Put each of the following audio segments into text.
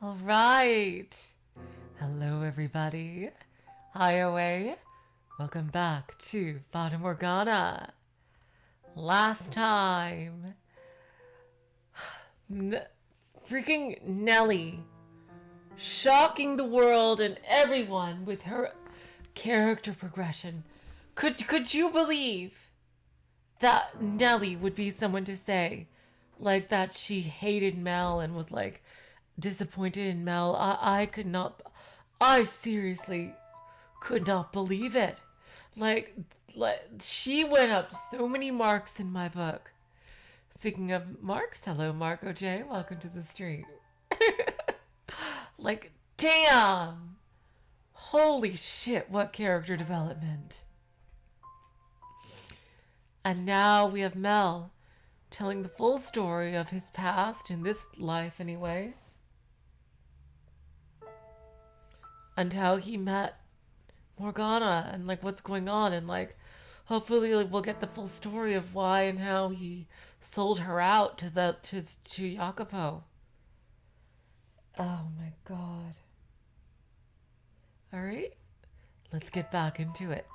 All right. Hello, everybody. Hi, OA. Welcome back to Fata Morgana. Last time, freaking Nellie shocking the world and everyone with her character progression. Could you believe that Nellie would be someone to say like that she hated Mell and was like disappointed in Mell? I could not, I seriously could not believe it. Like she went up so many marks in my book. Speaking of marks, hello Marco J, welcome to the stream. Like, damn, holy shit, what character development. And now we have Mell telling the full story of his past, in this life anyway, and how he met Morgana and like what's going on, and like hopefully like, we'll get the full story of why and how he sold her out to Jacopo. Oh my god. Alright, let's get back into it.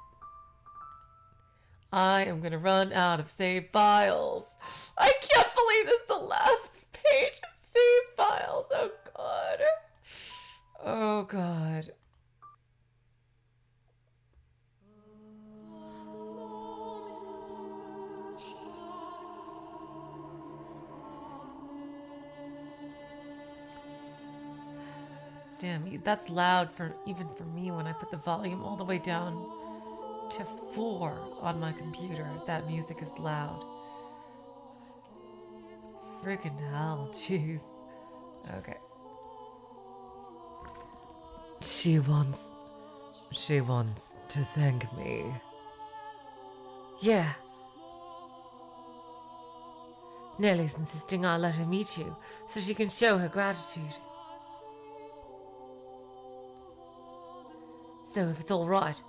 I am gonna run out of save files. I can't believe this is the last page of save files. Oh god. Oh god. Damn, that's loud for even for me when I put the volume all the way down to 4 on my computer. That music is loud. Friggin' hell, jeez. Okay. She wants to thank me. Yeah. Nellie's insisting I let her meet you so she can show her gratitude. So if it's all right,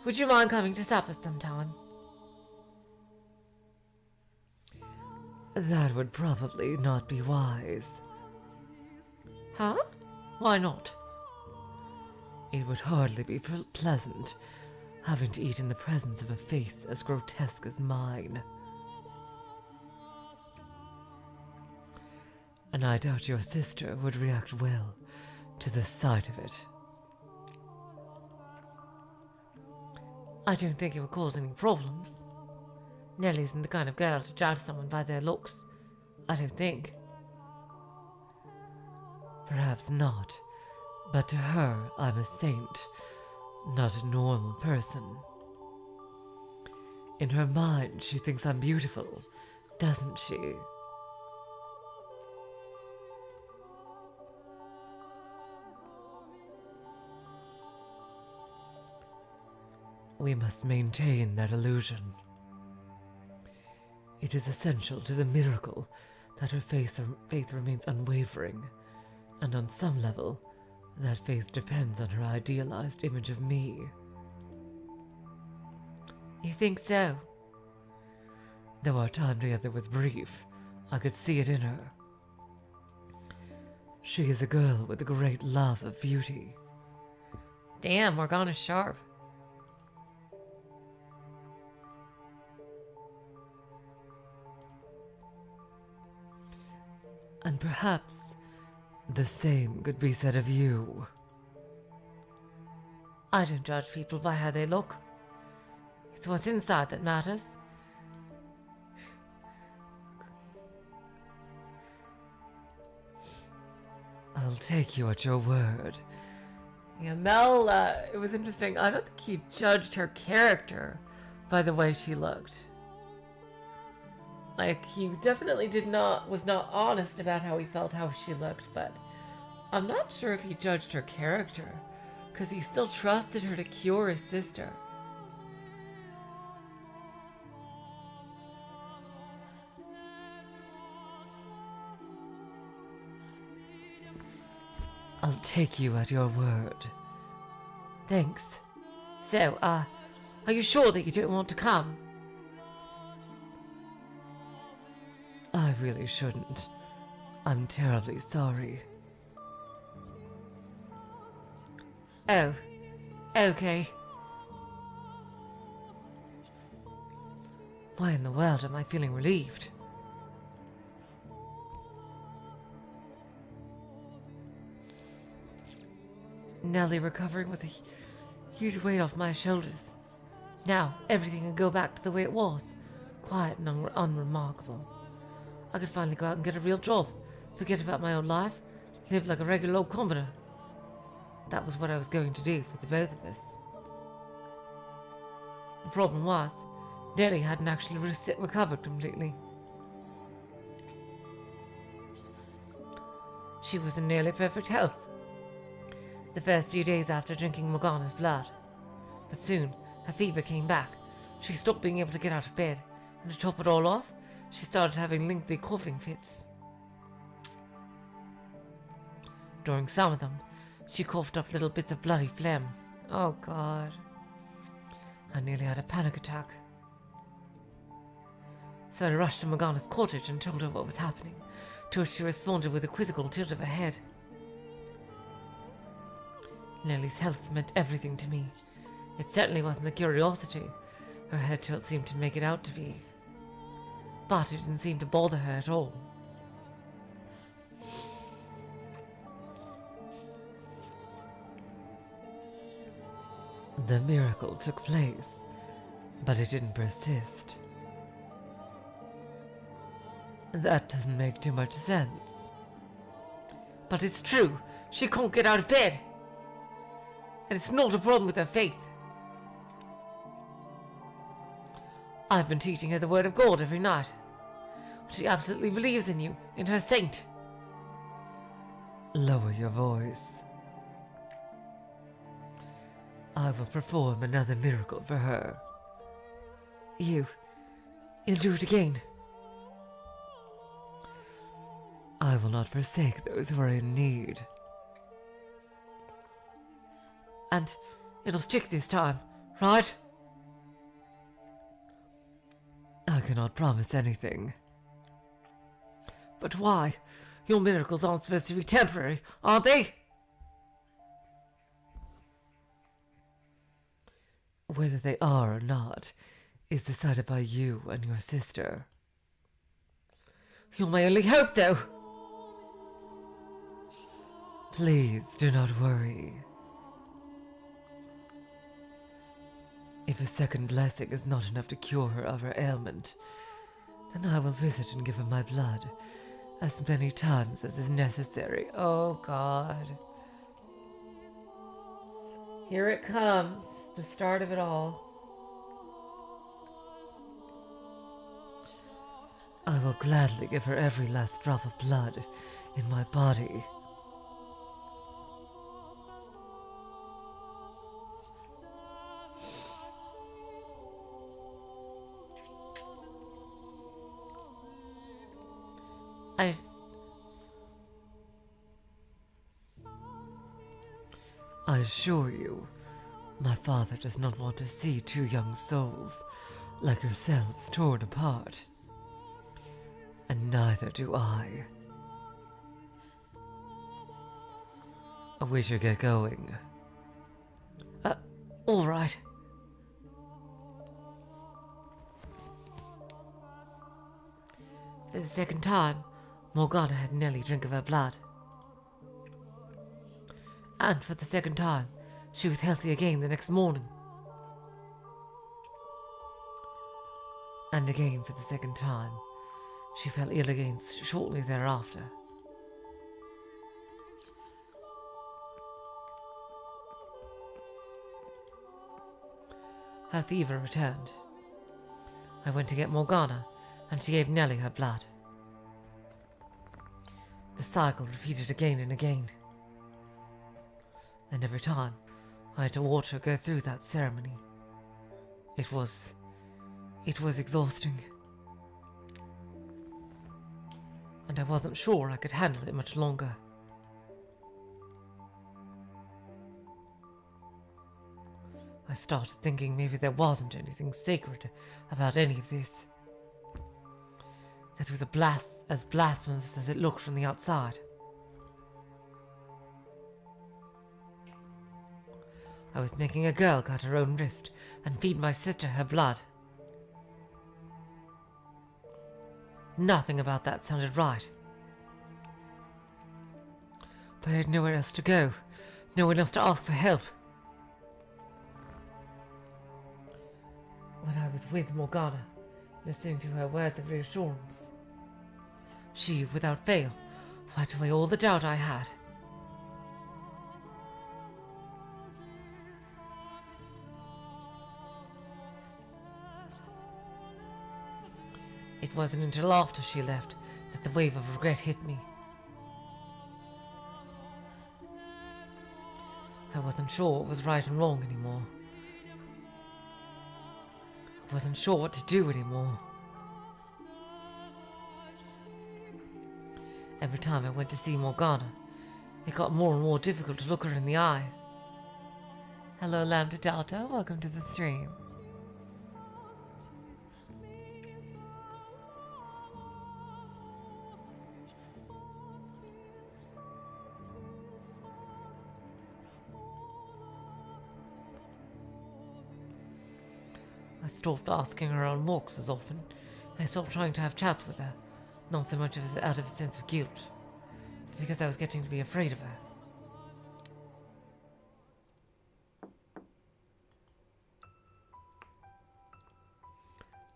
would you mind coming to supper sometime? That would probably not be wise. Huh? Why not? It would hardly be pleasant having to eat in the presence of a face as grotesque as mine. And I doubt your sister would react well to the sight of it. I don't think it would cause any problems. Nellie isn't the kind of girl to judge someone by their looks. I don't think. Perhaps not, but to her I'm a saint, not a normal person. In her mind she thinks I'm beautiful, doesn't she? We must maintain that illusion. It is essential to the miracle that her faith remains unwavering, and on some level, that faith depends on her idealized image of me. You think so? Though our time together was brief, I could see it in her. She is a girl with a great love of beauty. Damn, Morgana's sharp. And perhaps the same could be said of you. I don't judge people by how they look. It's what's inside that matters. I'll take you at your word. Yeah, Mell, it was interesting. I don't think he judged her character by the way she looked. Like, he definitely was not honest about how he felt, how she looked, but I'm not sure if he judged her character, because he still trusted her to cure his sister. I'll take you at your word. Thanks. So, are you sure that you don't want to come? I really shouldn't. I'm terribly sorry. Oh, okay. Why in the world am I feeling relieved? Nellie recovering was a huge weight off my shoulders. Now everything could go back to the way it was, quiet and unremarkable. I could finally go out and get a real job, forget about my old life, live like a regular old commoner. That was what I was going to do for the both of us. The problem was, Nellie hadn't actually recovered completely. She was in nearly perfect health the first few days after drinking Morgana's blood. But soon, her fever came back. She stopped being able to get out of bed, and to top it all off, she started having lengthy coughing fits. During some of them, she coughed up little bits of bloody phlegm. Oh God. I nearly had a panic attack. So I rushed to Morgana's cottage and told her what was happening, to which she responded with a quizzical tilt of her head. Nellie's health meant everything to me. It certainly wasn't the curiosity her head tilt seemed to make it out to be. But it didn't seem to bother her at all. The miracle took place, but it didn't persist. That doesn't make too much sense. But it's true. She can't get out of bed. And it's not a problem with her faith. I've been teaching her the word of God every night. She absolutely believes in you, in her saint. Lower your voice. I will perform another miracle for her. You'll do it again. I will not forsake those who are in need. And it'll stick this time, right? I cannot promise anything. But why? Your miracles aren't supposed to be temporary, are they? Whether they are or not is decided by you and your sister. You're my only hope, though. Please do not worry. If a second blessing is not enough to cure her of her ailment, then I will visit and give her my blood as many times as is necessary. Oh, God. Here it comes, the start of it all. I will gladly give her every last drop of blood in my body. I assure you, my father does not want to see two young souls like yourselves torn apart. And neither do I. We should get going. All right. For the second time, Morgana had Nellie drink of her blood. And for the second time, she was healthy again the next morning. And again for the second time, she fell ill again shortly thereafter. Her fever returned. I went to get Morgana, and she gave Nellie her blood. The cycle repeated again and again. And every time, I had to watch her go through that ceremony. It was exhausting. And I wasn't sure I could handle it much longer. I started thinking maybe there wasn't anything sacred about any of this. That it was as blasphemous as it looked from the outside. I was making a girl cut her own wrist and feed my sister her blood. Nothing about that sounded right. But I had nowhere else to go, no one else to ask for help. When I was with Morgana, listening to her words of reassurance, she, without fail, wiped away all the doubt I had. It wasn't until after she left that the wave of regret hit me. I wasn't sure what was right and wrong anymore. I wasn't sure what to do anymore. Every time I went to see Morgana, it got more and more difficult to look her in the eye. Hello, Lambda Delta. Welcome to the stream. I stopped asking her on walks as often. I stopped trying to have chats with her, not so much out of a sense of guilt, but because I was getting to be afraid of her.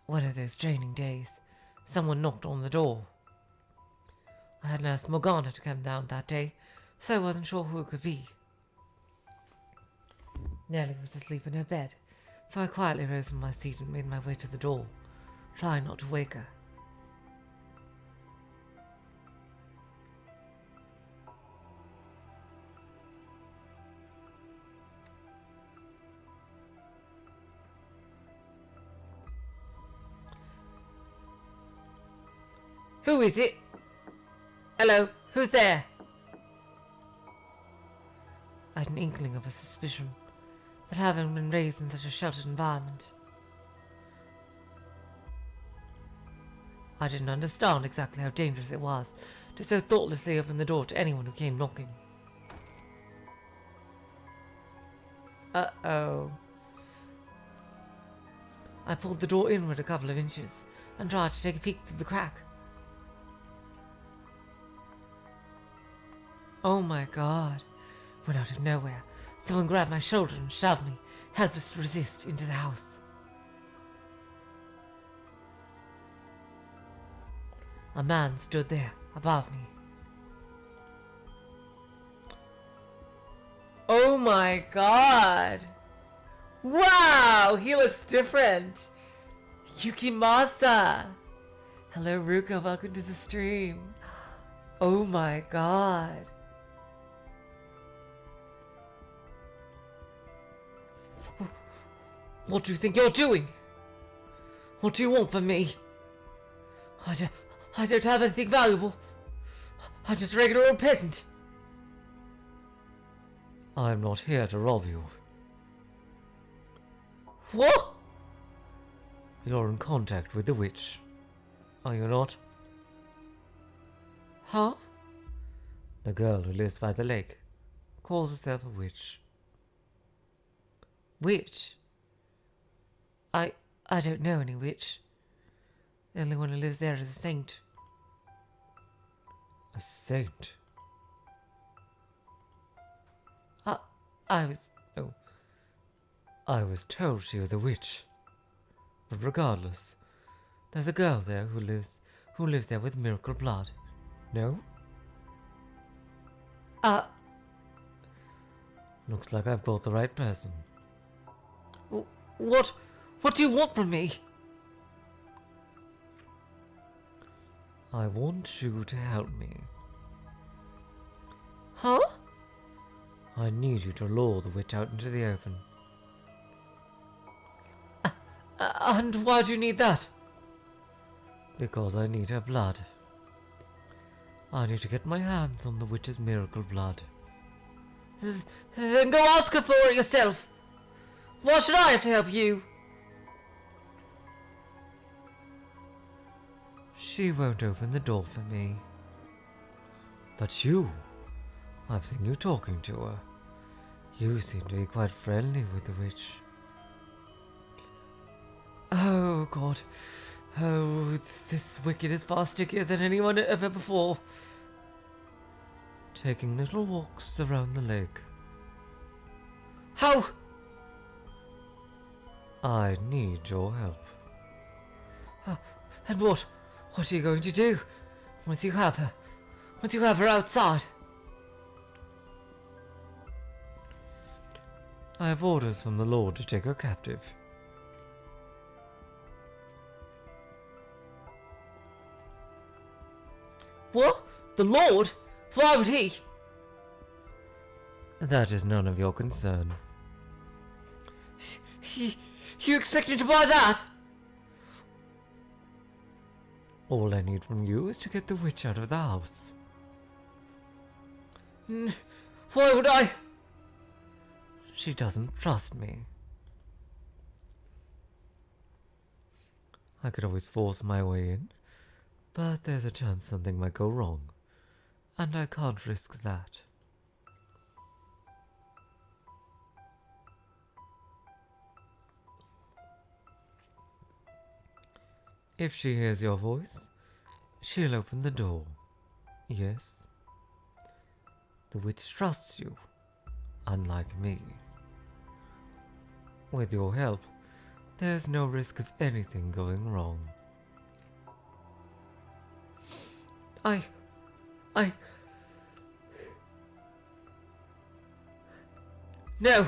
One of those draining days, someone knocked on the door. I hadn't asked Morgana to come down that day, so I wasn't sure who it could be. Nellie was asleep in her bed, so I quietly rose from my seat and made my way to the door, trying not to wake her. Who is it? Hello, who's there? I had an inkling of a suspicion, but having been raised in such a sheltered environment, I didn't understand exactly how dangerous it was to so thoughtlessly open the door to anyone who came knocking. Uh-oh. I pulled the door inward a couple of inches and tried to take a peek through the crack. Oh my God. When out of nowhere, someone grabbed my shoulder and shoved me, helpless to resist, into the house. A man stood there, above me. Oh my God! Wow! He looks different! Yukimasa! Hello, Ruka, welcome to the stream. Oh my God! What do you think you're doing? What do you want from me? I don't have anything valuable. I'm just a regular old peasant. I'm not here to rob you. What? You're in contact with the witch, are you not? Huh? The girl who lives by the lake calls herself a witch. Witch? I don't know any witch. The only one who lives there is a saint. A saint? I was told she was a witch. But regardless, there's a girl there who lives there with miracle blood. No? Looks like I've got the right person. What do you want from me? I want you to help me. Huh? I need you to lure the witch out into the open. And why do you need that? Because I need her blood. I need to get my hands on the witch's miracle blood. Then go ask her for it yourself. Why should I have to help you? She won't open the door for me. But you, I've seen you talking to her. You seem to be quite friendly with the witch. Oh, God. Oh, this wicked is far stickier than anyone ever before. Taking little walks around the lake. How? I need your help. And what? What are you going to do once you have her? Once you have her outside? I have orders from the Lord to take her captive. What? The Lord? Why would he? That is none of your concern. You expect me to buy that? All I need from you is to get the witch out of the house. Why would I? She doesn't trust me. I could always force my way in, but there's a chance something might go wrong, and I can't risk that. If she hears your voice, she'll open the door. Yes? The witch trusts you, unlike me. With your help, there's no risk of anything going wrong. No,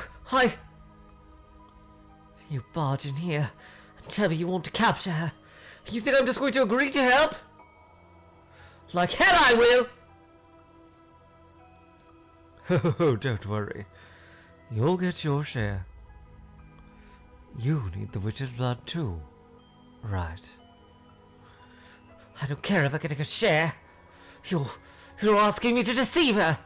You barge in here and tell me you want to capture her. You think I'm just going to agree to help? Like hell I will! Oh, don't worry. You'll get your share. You need the witch's blood too, right? I don't care if I get a share. You're asking me to deceive her.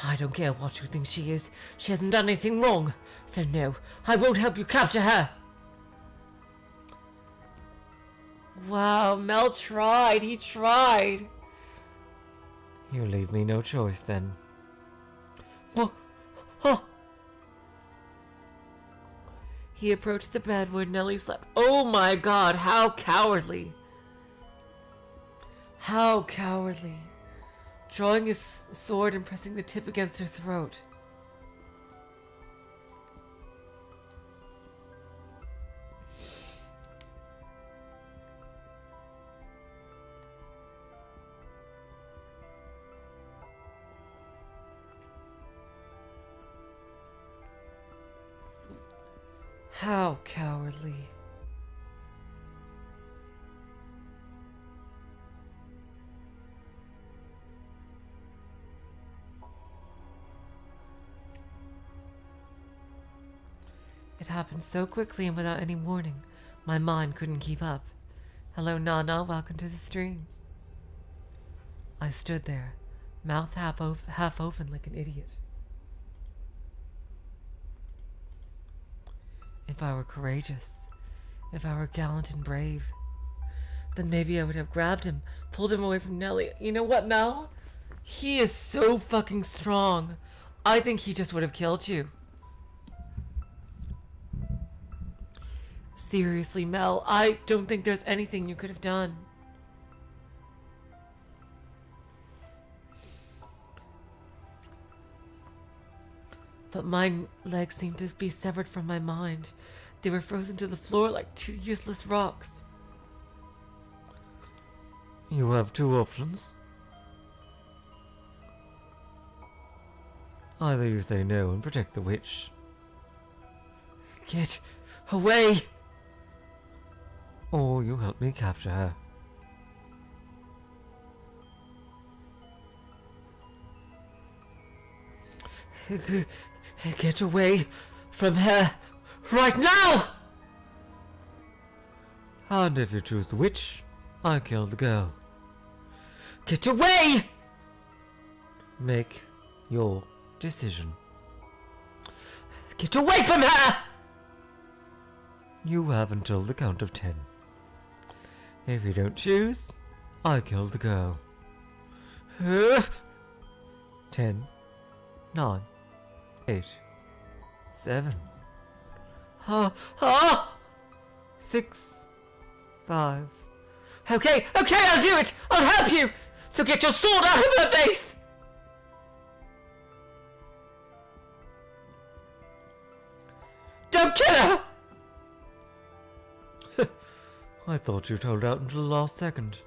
I don't care what you think she is. She hasn't done anything wrong. So no, I won't help you capture her. Wow, Mel tried. He tried. You leave me no choice then. What? Oh. He approached the bed where Nellie slept. Oh my God, how cowardly. How cowardly. Drawing his sword and pressing the tip against her throat. How cowardly. It happened so quickly and without any warning, my mind couldn't keep up. Hello, Nana, welcome to the stream. I stood there, mouth half open like an idiot. If I were courageous, if I were gallant and brave, then maybe I would have grabbed him, pulled him away from Nellie. You know what, Mel? He is so fucking strong. I think he just would have killed you. Seriously, Mel, I don't think there's anything you could have done. But my legs seemed to be severed from my mind. They were frozen to the floor like two useless rocks. You have two options. Either you say no and protect the witch. Get away! Or you help me capture her. Get away from her right now! And if you choose the witch, I kill the girl. Get away! Make your decision. Get away from her! You have until the count of 10. If you don't choose, I kill the girl. 10, 9, 8, 7, 6, 5. Okay, I'll do it! I'll help you! So get your sword out of my face! Don't kill her! I thought you'd hold out until the last second.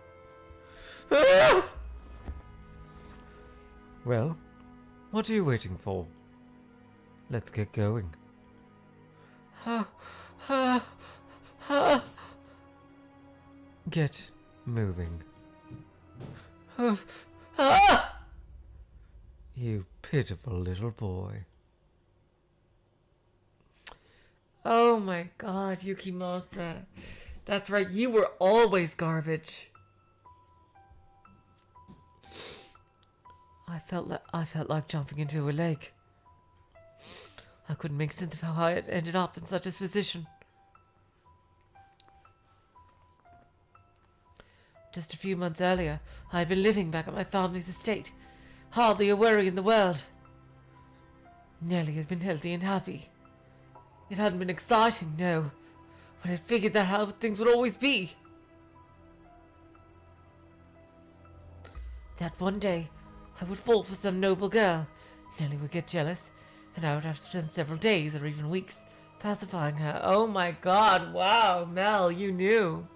Well, what are you waiting for? Let's get going. Get moving. You pitiful little boy. Oh my god, Yukimasa. That's right, you were always garbage. I felt like jumping into a lake. I couldn't make sense of how I had ended up in such a position. Just a few months earlier, I had been living back at my family's estate, hardly a worry in the world. Nellie had been healthy and happy. It hadn't been exciting, no, but I figured that how things would always be. That one day, I would fall for some noble girl. Nellie would get jealous, and I would have to spend several days or even weeks pacifying her. Oh my god, wow, Mel, you knew.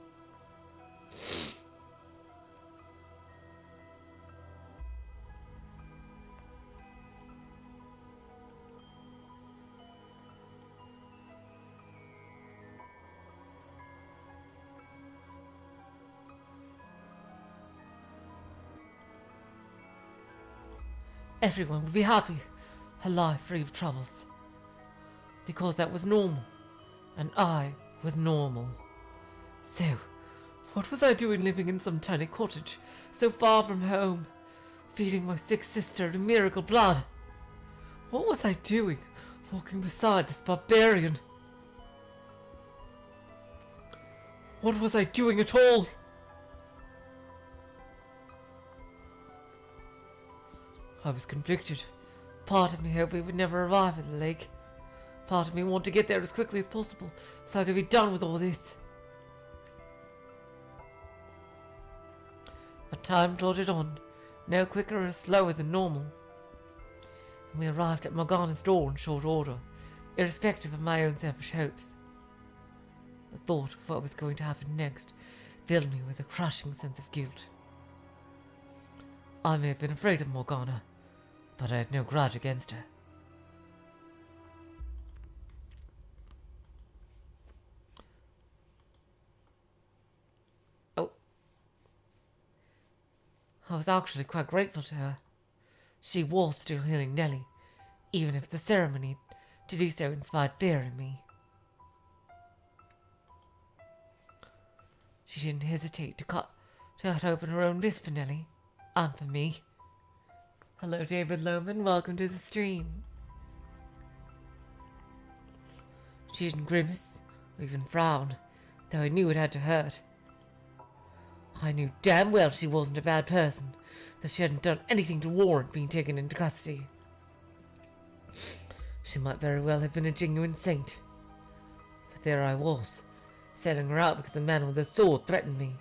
Everyone would be happy, a life free of troubles. Because that was normal, and I was normal. So, what was I doing living in some tiny cottage, so far from home, feeding my sick sister to miracle blood? What was I doing, walking beside this barbarian? What was I doing at all? I was conflicted. Part of me hoped we would never arrive at the lake. Part of me wanted to get there as quickly as possible so I could be done with all this. But time trotted on, no quicker or slower than normal. And we arrived at Morgana's door in short order, irrespective of my own selfish hopes. The thought of what was going to happen next filled me with a crushing sense of guilt. I may have been afraid of Morgana, but I had no grudge against her. Oh. I was actually quite grateful to her. She was still healing Nellie, even if the ceremony to do so inspired fear in me. She didn't hesitate to cut open her own wrist for Nellie, and for me. Hello, David Lohman. Welcome to the stream. She didn't grimace or even frown, though I knew it had to hurt. I knew damn well she wasn't a bad person, that she hadn't done anything to warrant being taken into custody. She might very well have been a genuine saint. But there I was, selling her out because a man with a sword threatened me.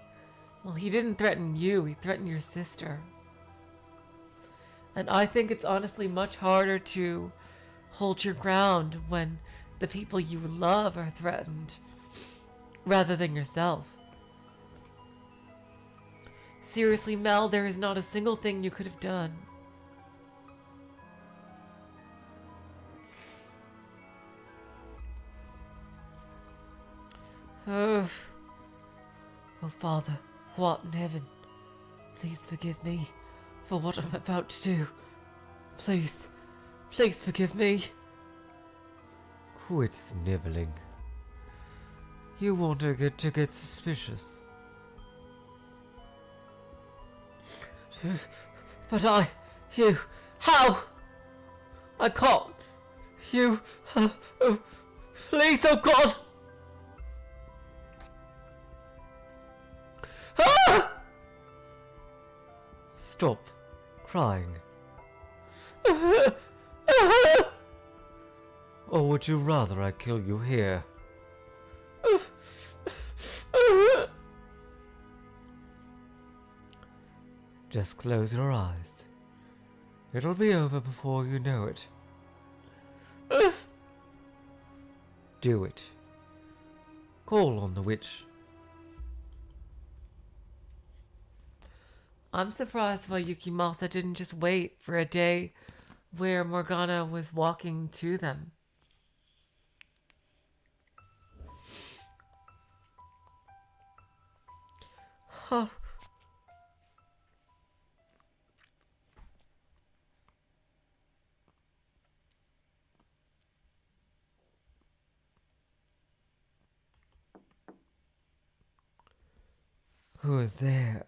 Well, he didn't threaten you, he threatened your sister. And I think it's honestly much harder to hold your ground when the people you love are threatened, rather than yourself. Seriously, Mel, there is not a single thing you could have done. Oh, Father, who art in heaven, please forgive me for what I'm about to do. Please forgive me. Quit sniveling. You want to get suspicious. But how? I can't. Please, oh God. Stop crying. Or would you rather I kill you here? Just close your eyes. It'll be over before you know it. Do it. Call on the witch. I'm surprised why Yukimasa didn't just wait for a day where Morgana was walking to them. Huh. Who is there?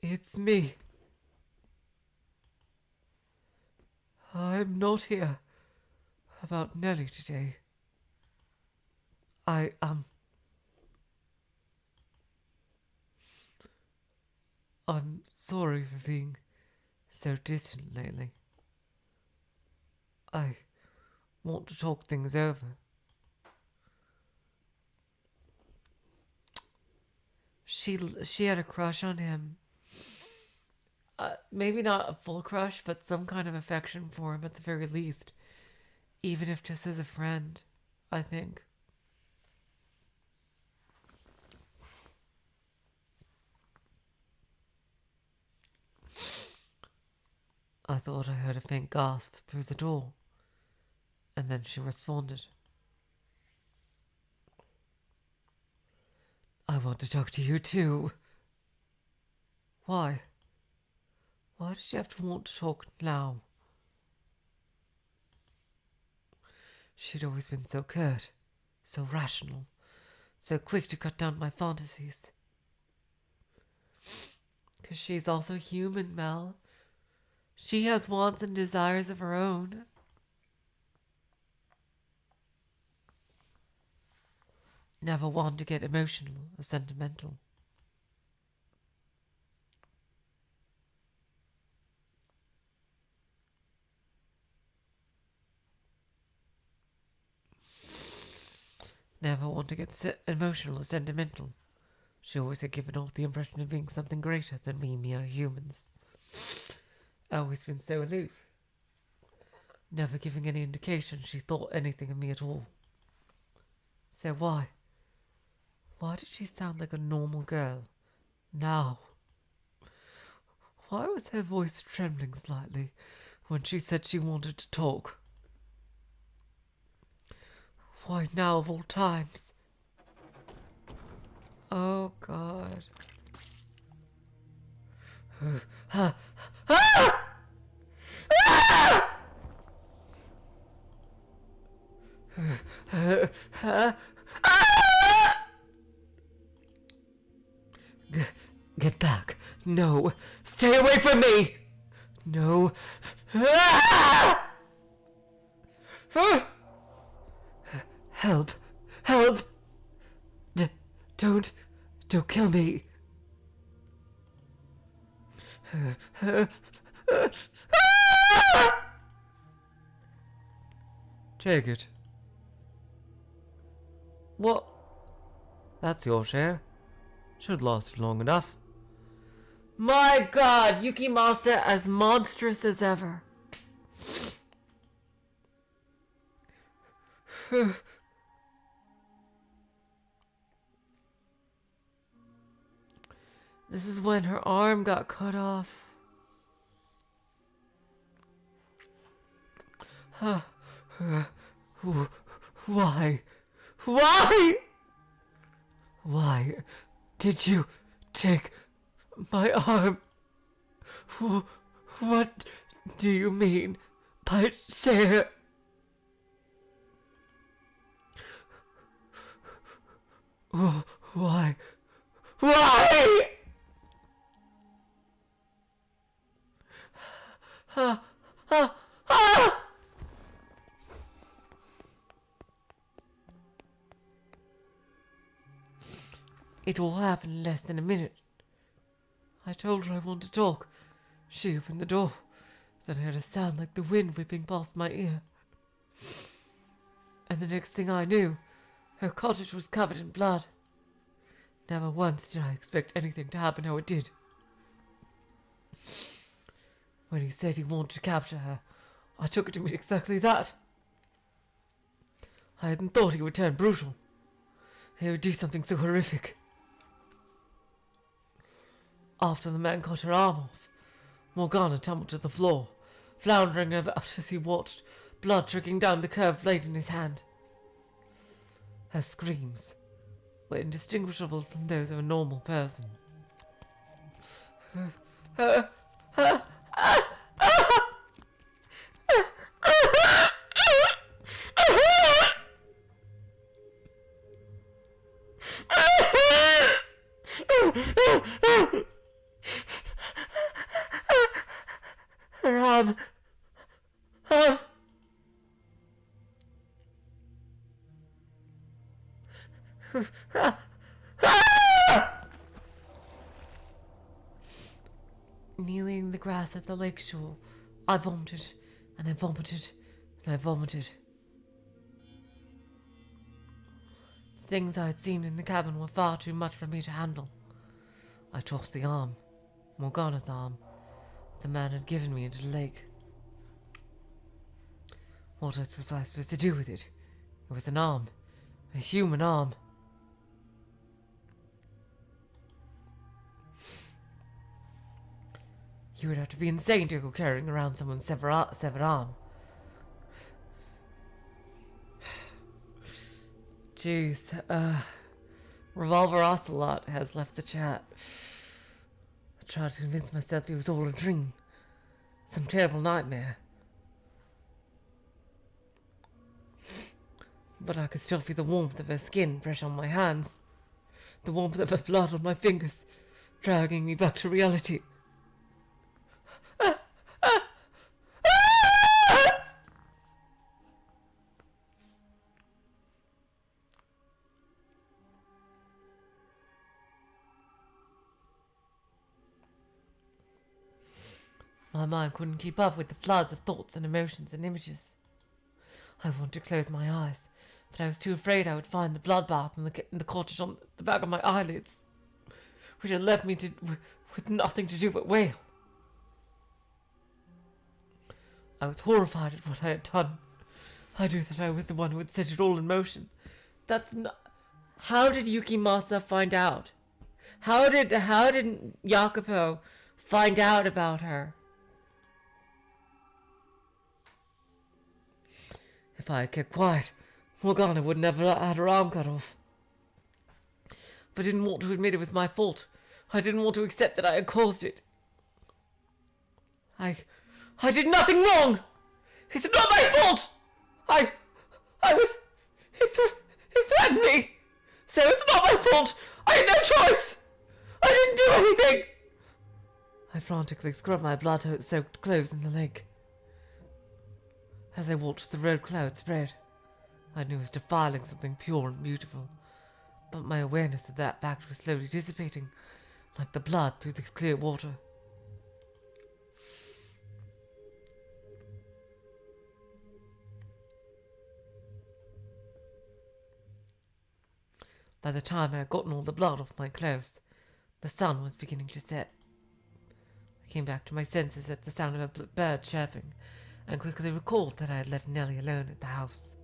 It's me. I'm not here about Nellie today. I'm sorry for being so distant lately. I want to talk things over. She had a crush on him. Maybe not a full crush, but some kind of affection for him at the very least. Even if just as a friend, I think. I thought I heard a faint gasp through the door, and then she responded. I want to talk to you too. Why? Why does she have to want to talk now? She'd always been so curt, so rational, so quick to cut down my fantasies. 'Cause she's also human, Mel. She has wants and desires of her own. Never one to get emotional or sentimental. Never one to get emotional or sentimental. She always had given off the impression of being something greater than we mere humans. Always been so aloof. Never giving any indication she thought anything of me at all. So why? Why did she sound like a normal girl now? Why was her voice trembling slightly when she said she wanted to talk? Why now of all times? Oh God. Get back. No. Stay away from me. No. Help. Help. Don't kill me. Take it. What? That's your share. Should last long enough. My God, Yukimasa as monstrous as ever. This is when her arm got cut off. Why? Why? Why did you take my arm? What do you mean by share? Why? Why? It all happened in less than a minute. I told her I wanted to talk. She opened the door. Then I heard a sound like the wind whipping past my ear. And the next thing I knew, her cottage was covered in blood. Never once did I expect anything to happen how it did. When he said he wanted to capture her, I took it to mean exactly that. I hadn't thought he would turn brutal. He would do something so horrific. After the man cut her arm off, Morgana tumbled to the floor, floundering about as he watched, blood trickling down the curved blade in his hand. Her screams were indistinguishable from those of a normal person. Her arm. Kneeling in the grass at the lake shore, I vomited, and I vomited, and I vomited. The things I had seen in the cabin were far too much for me to handle. I tossed the arm, Morgana's arm, the man had given me into the lake. What else was I supposed to do with it? It was an arm, a human arm. You would have to be insane to go carrying around someone's severed arm. Jeez, Revolver Ocelot has left the chat. I tried to convince myself it was all a dream. Some terrible nightmare. But I could still feel the warmth of her skin fresh on my hands. The warmth of her blood on my fingers, dragging me back to reality. My mind couldn't keep up with the floods of thoughts and emotions and images. I wanted to close my eyes, but I was too afraid I would find the bloodbath in the cottage on the back of my eyelids, which had left me with nothing to do but wail. I was horrified at what I had done. I knew that I was the one who had set it all in motion. That's not... How did Yukimasa find out? How did Jacopo find out about her? If I had kept quiet, Morgana would never have had her arm cut off. But I didn't want to admit it was my fault. I didn't want to accept that I had caused it. I did nothing wrong! It's not my fault! He threatened me! So it's not my fault! I had no choice! I didn't do anything! I frantically scrubbed my blood-soaked clothes in the lake. As I watched the road cloud spread, I knew I was defiling something pure and beautiful, but my awareness of that fact was slowly dissipating, like the blood through the clear water. By the time I had gotten all the blood off my clothes, the sun was beginning to set. I came back to my senses at the sound of a bird chirping, and quickly recalled that I had left Nellie alone at the house.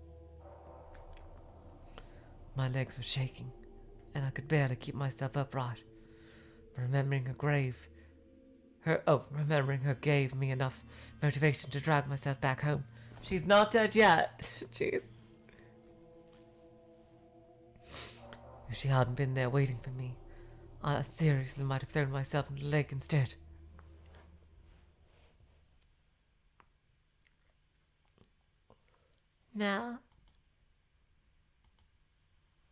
My legs were shaking, and I could barely keep myself upright. Remembering her gave me enough motivation to drag myself back home. She's not dead yet. Jeez. If she hadn't been there waiting for me, I seriously might have thrown myself into the lake instead. Mel?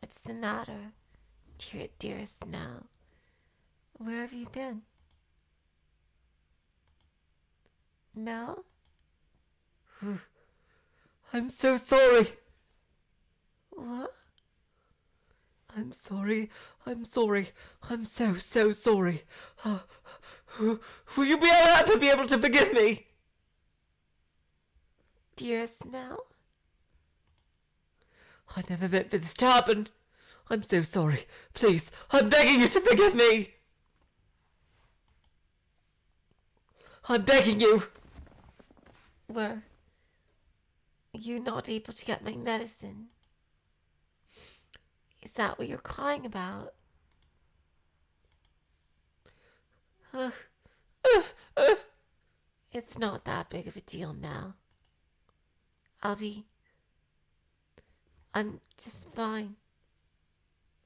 What's the matter? Dearest Mel? Where have you been? Mel? I'm so sorry. What? I'm sorry. I'm so sorry. Will you ever be able to forgive me? Dearest Mell? I never meant for this to happen. I'm so sorry. Please, I'm begging you to forgive me. I'm begging you. Were you not able to get my medicine? Is that what you're crying about? It's not that big of a deal now. I'm just fine.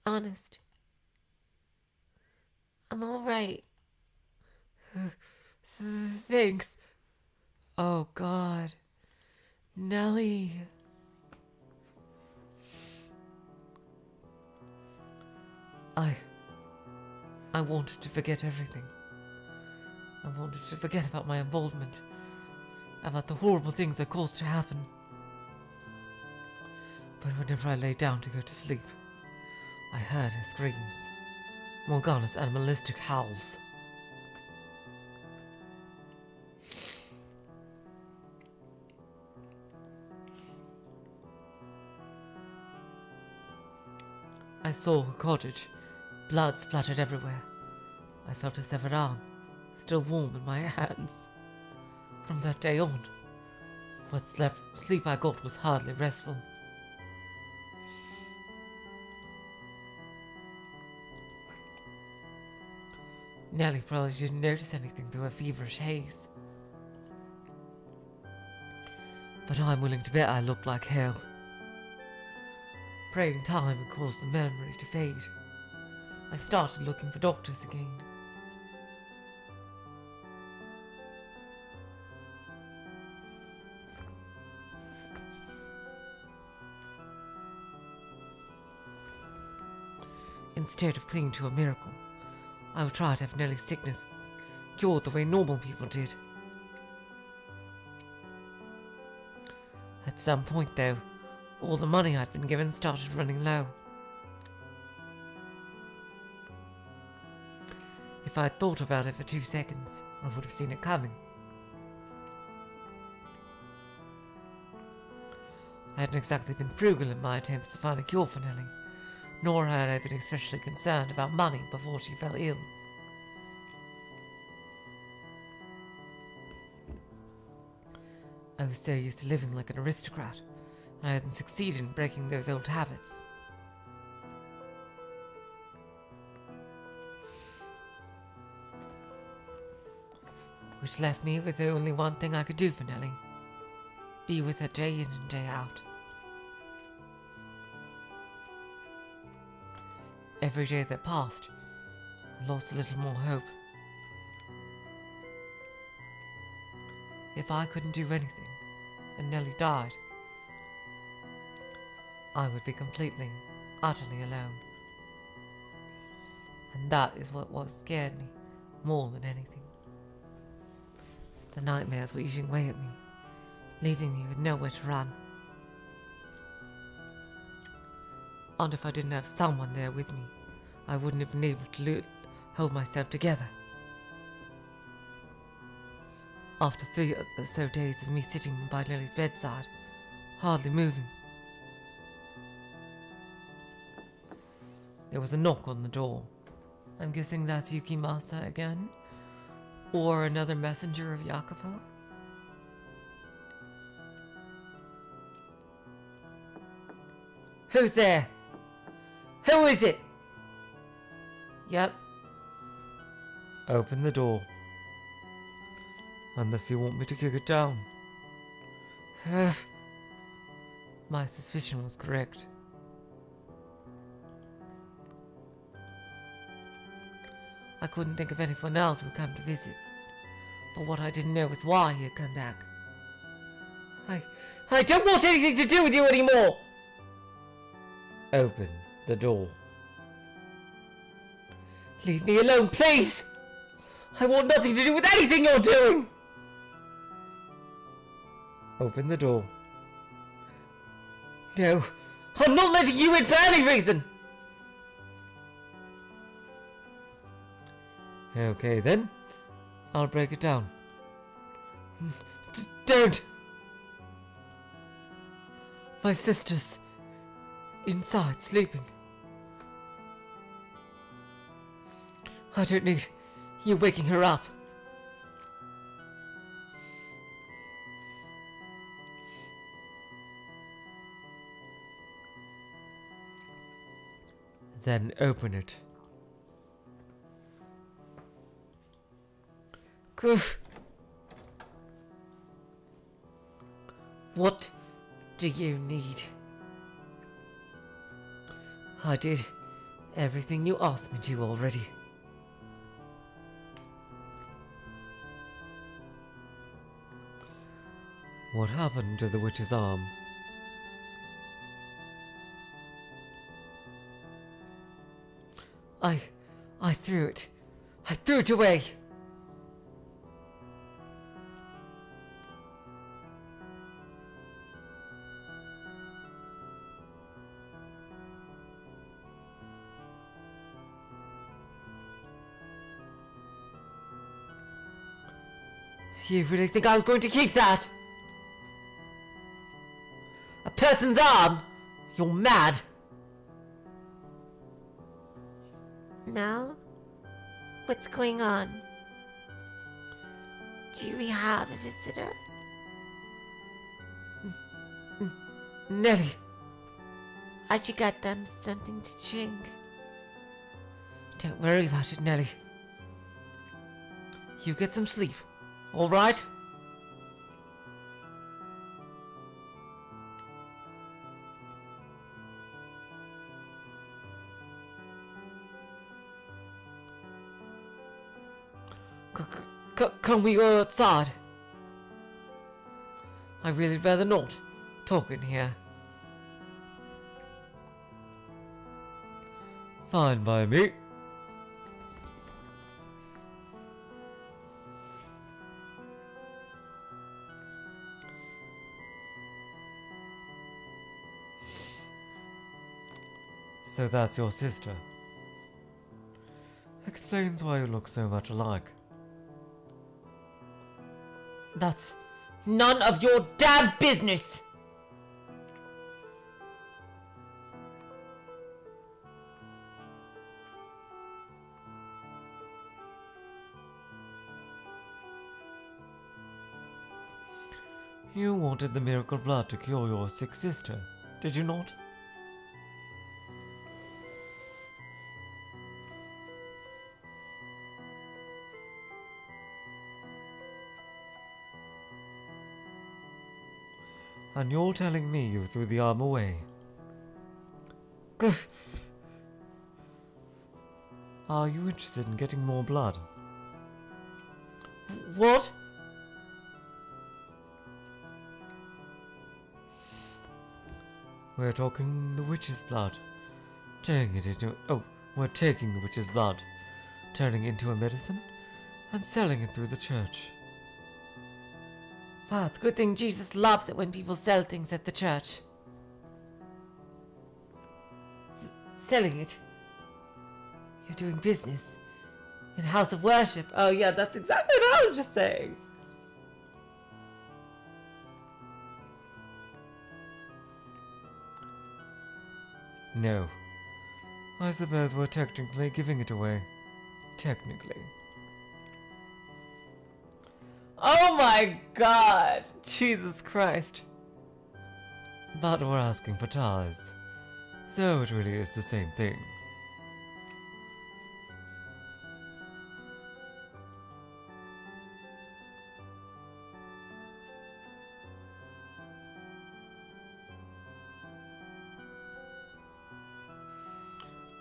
Honest. I'm alright. Thanks. Oh, God. Nellie. I wanted to forget everything. I wanted to forget about my involvement, about the horrible things I caused to happen. But whenever I lay down to go to sleep, I heard her screams, Morgana's animalistic howls. I saw her cottage, blood splattered everywhere. I felt a severed arm, still warm in my hands. From that day on, what sleep I got was hardly restful. Nellie probably didn't notice anything through her feverish haze. But I'm willing to bet I looked like hell. Praying time had caused the memory to fade. I started looking for doctors again. Instead of clinging to a miracle, I would try to have Nellie's sickness cured the way normal people did. At some point, though, all the money I'd been given started running low. If I'd thought about it for 2 seconds, I would have seen it coming. I hadn't exactly been frugal in my attempts to find a cure for Nellie, nor had I been especially concerned about money before she fell ill. I was so used to living like an aristocrat, and I hadn't succeeded in breaking those old habits. Which left me with the only one thing I could do for Nellie. Be with her day in and day out. Every day that passed, I lost a little more hope. If I couldn't do anything, and Nellie died, I would be completely, utterly alone. And that is what scared me more than anything. The nightmares were eating away at me, leaving me with nowhere to run. And if I didn't have someone there with me, I wouldn't have been able to hold myself together. After 3 or so days of me sitting by Nellie's bedside, hardly moving, there was a knock on the door. I'm guessing that's Yukimasa again? Or another messenger of Jacopo? Who's there? Who is it? Yep. Open the door. Unless you want me to kick it down. My suspicion was correct. I couldn't think of anyone else who would come to visit. But what I didn't know was why he had come back. I don't want anything to do with you anymore! Open the door. Leave me alone, please! I want nothing to do with anything you're doing! Open the door. No, I'm not letting you in for any reason! Okay then, I'll break it down. Don't! My sister's inside, sleeping. I don't need you waking her up. Then open it. Goof. What do you need? I did everything you asked me to already. What happened to the witch's arm? I threw it. I threw it away. You really think I was going to keep that? A person's arm? You're mad. Now? What's going on? Do we have a visitor? Nellie. I should get them something to drink. Don't worry about it, Nellie. You get some sleep, all right? Can we go outside? I'd really rather not talk in here. Fine by me. So that's your sister. Explains why you look so much alike. That's none of your damn business! You wanted the miracle blood to cure your sick sister, did you not? And you're telling me you threw the arm away? Are you interested in getting more blood? What? We're talking the witch's blood. We're taking the witch's blood, turning it into a medicine, and selling it through the church. Wow, it's a good thing Jesus loves it when people sell things at the church. Selling it. You're doing business. In a house of worship. Oh yeah, that's exactly what I was just saying. No. I suppose we're technically giving it away. Technically. Oh my god! Jesus Christ. But we're asking for tithes. So it really is the same thing.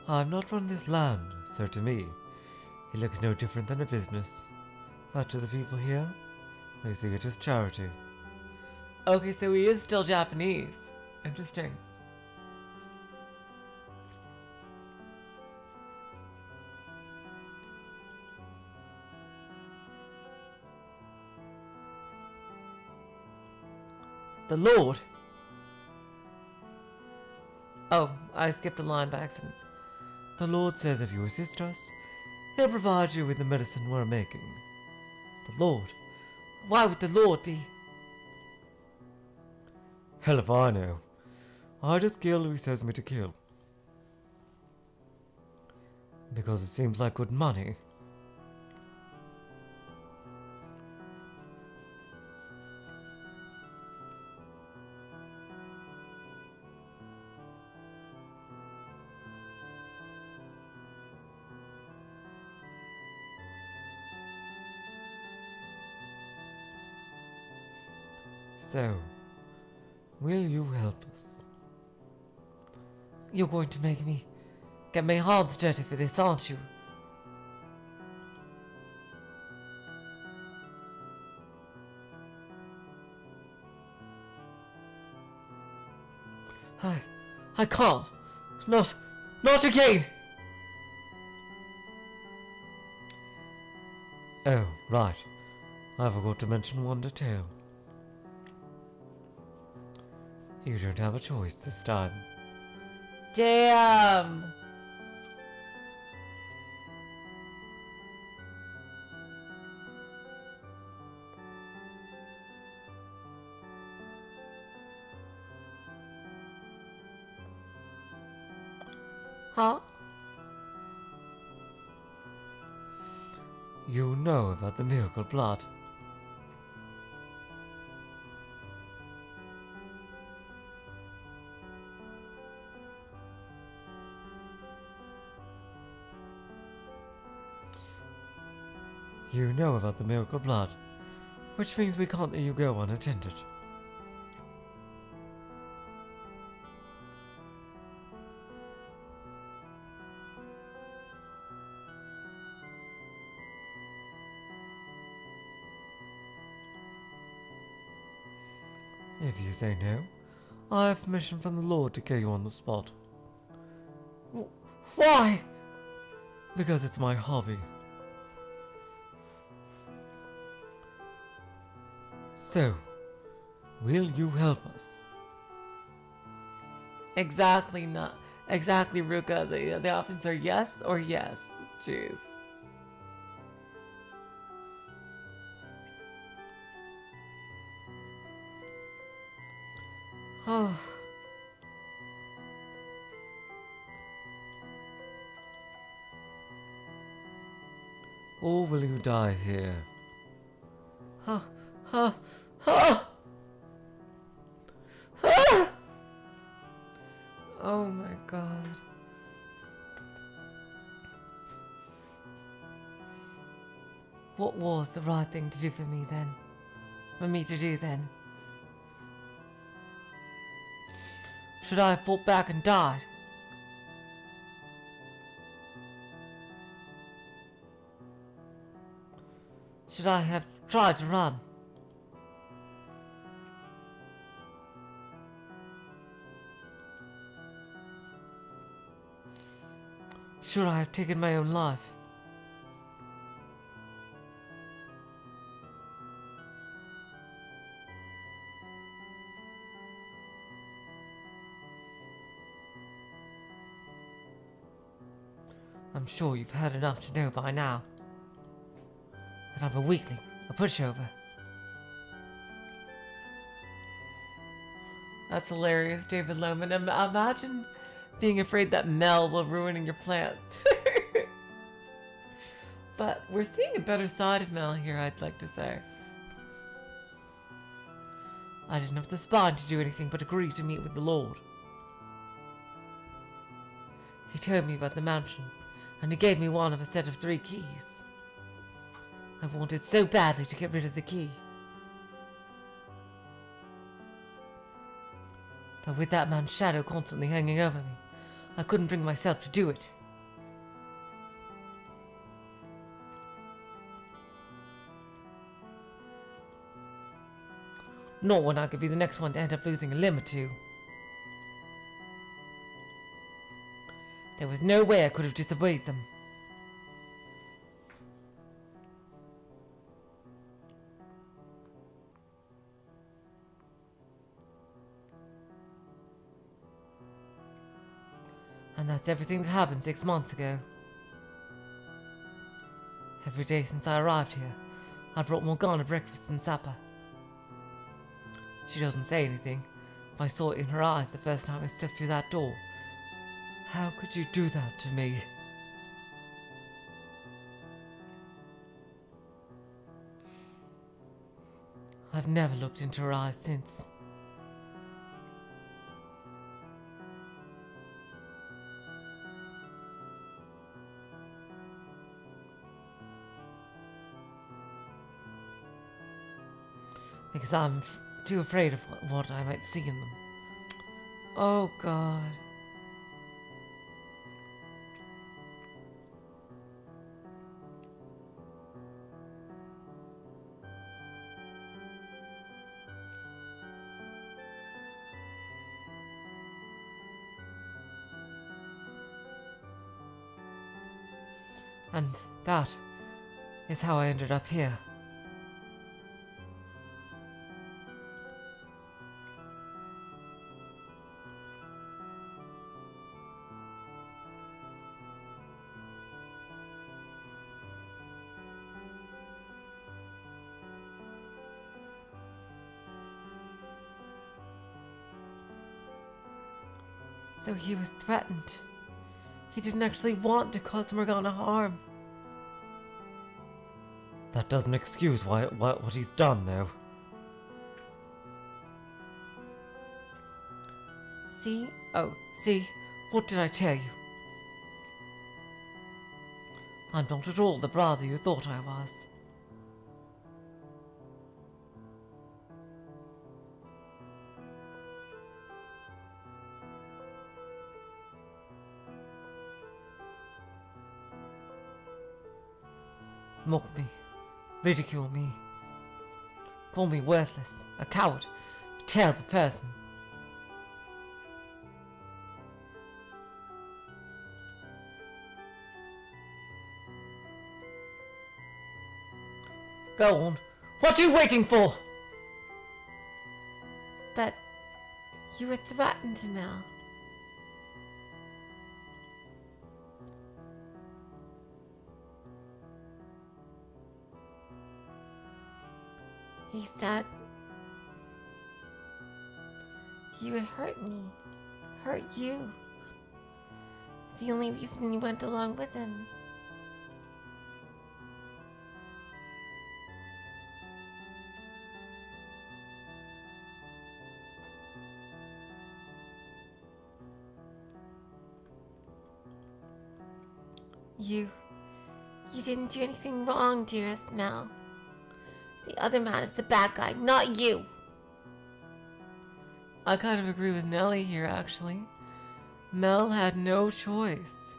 I'm not from this land, so to me, it looks no different than a business. But to the people here, they see it as charity. Okay, so he is still Japanese. Interesting. The Lord? Oh, I skipped a line by accident. The Lord says if you assist us, He'll provide you with the medicine we're making. The Lord? Why would the Lord be? Hell if I know. I just kill who he says me to kill. Because it seems like good money. So, will you help us? You're going to make me get my hands dirty for this, aren't you? I can't. Not again. Oh, right. I forgot to mention one detail. You don't have a choice this time. Damn. Huh? You know about the miracle blood. You know about the miracle blood, which means we can't let you go unattended. If you say no, I have permission from the Lord to kill you on the spot. Why? Because it's my hobby. So, will you help us? Exactly, Ruka. The options are yes or yes. Jeez. Oh. Or will you die here? Huh. Huh. Huh. Huh. Oh my god. What was the right thing to do for me then? For me to do then? Should I have fought back and died? Should I have tried to run? Should I have taken my own life? I'm sure you've heard enough to know by now that I'm a weakling, a pushover. That's hilarious, David Lohman. Imagine being afraid that Mell will ruin your plans. But we're seeing a better side of Mell here, I'd like to say. I didn't have the spine to do anything but agree to meet with the Lord. He told me about the mansion, and he gave me one of a set of 3 keys. I wanted so badly to get rid of the key. But with that man's shadow constantly hanging over me, I couldn't bring myself to do it. Not when I could be the next one to end up losing a limb or two. There was no way I could have disobeyed them. And that's everything that happened 6 months ago. Every day since I arrived here, I brought Morgana breakfast and supper. She doesn't say anything, I saw it in her eyes the first time I stepped through that door. How could you do that to me? I've never looked into her eyes since. Because I'm too afraid of what I might see in them. Oh, God. And that is how I ended up here. So he was threatened. He didn't actually want to cause Morgana harm. That doesn't excuse what he's done, though. See? Oh, see? What did I tell you? I'm not at all the brother you thought I was. Mock me, ridicule me, call me worthless, a coward, a terrible person. Go on, what are you waiting for? But you were threatened, Mell. He said he would hurt me, hurt you. It's the only reason you went along with him. You didn't do anything wrong, dearest Mell. The other man is the bad guy, not you. I kind of agree with Nellie here, actually. Mell had no choice.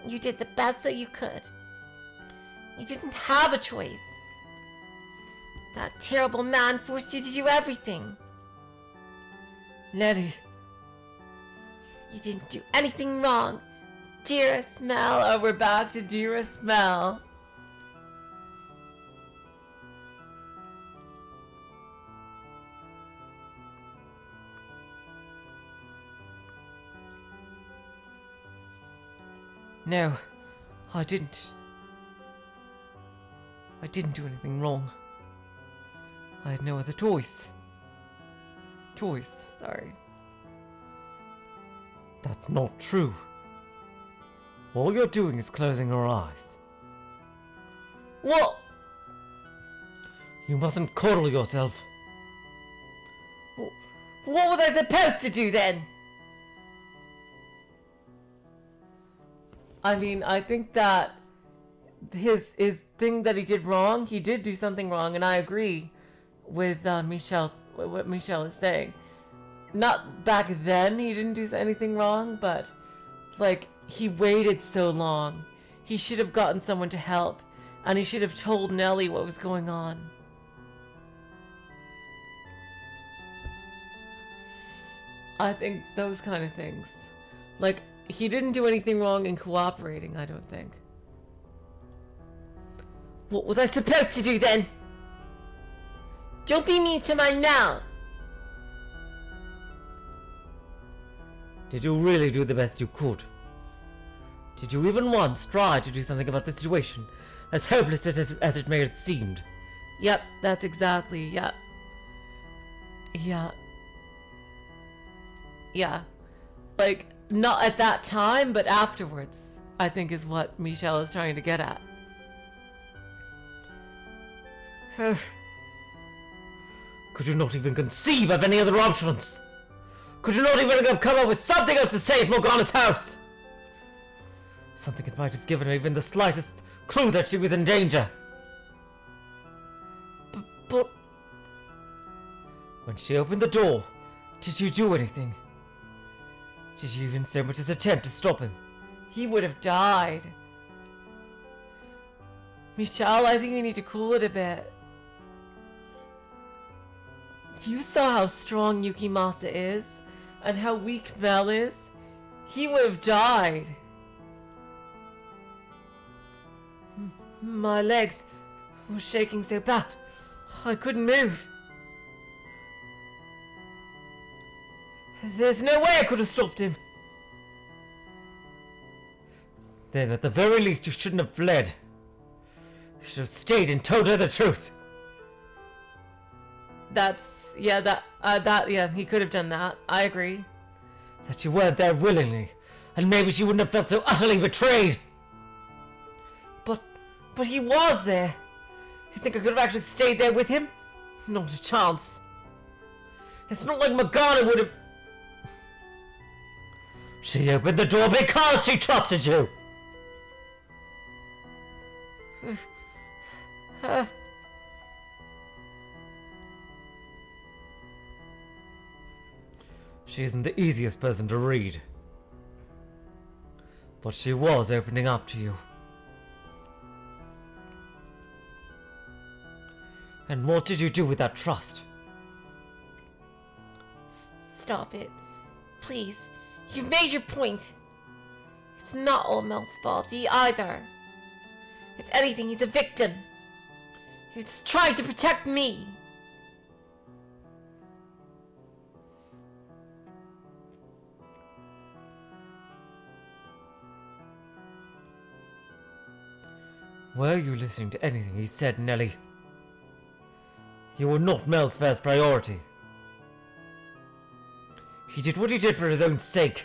You did the best that you could. You didn't have a choice. That terrible man forced you to do everything. Nellie. You didn't do anything wrong, dearest Mell. Oh, we're back to dearest Mell. No, I didn't. I didn't do anything wrong. I had no other choice. Sorry. That's not true. All you're doing is closing your eyes. What? You mustn't coddle yourself. What was I supposed to do then? I mean, I think that his thing that he did wrong, he did do something wrong, and I agree with Michelle, what Michelle is saying. Not back then he didn't do anything wrong, but like, he waited so long. He should have gotten someone to help, and he should have told Nellie what was going on. I think those kind of things. Like, he didn't do anything wrong in cooperating, I don't think. What was I supposed to do then? Don't be mean to my Mell. Did you really do the best you could? Did you even once try to do something about the situation, as hopeless as it may have seemed? Yep, that's exactly, yep. Yeah. Yeah. Like, not at that time, but afterwards, I think is what Michelle is trying to get at. Could you not even conceive of any other options? Could you not even have come up with something else to save Morgana's house? Something that might have given her even the slightest clue that she was in danger. But... When she opened the door, did you do anything? Did you even so much as attempt to stop him? He would have died. Michelle, I think you need to cool it a bit. You saw how strong Yukimasa is, and how weak Mell is. He would have died. My legs were shaking so bad, I couldn't move. There's no way I could have stopped him. Then at the very least you shouldn't have fled. You should have stayed and told her the truth. Yeah, he could have done that. I agree. That you weren't there willingly, and maybe she wouldn't have felt so utterly betrayed. But he was there. You think I could have actually stayed there with him? Not a chance. It's not like Morgana would have... She opened the door because she trusted you. She isn't the easiest person to read. But she was opening up to you. And what did you do with that trust? Stop it. Please. You've made your point. It's not all Mell's fault either. If anything, he's a victim. He was trying to protect me. Were you listening to anything he said, Nellie? You were not Mell's first priority. He did what he did for his own sake.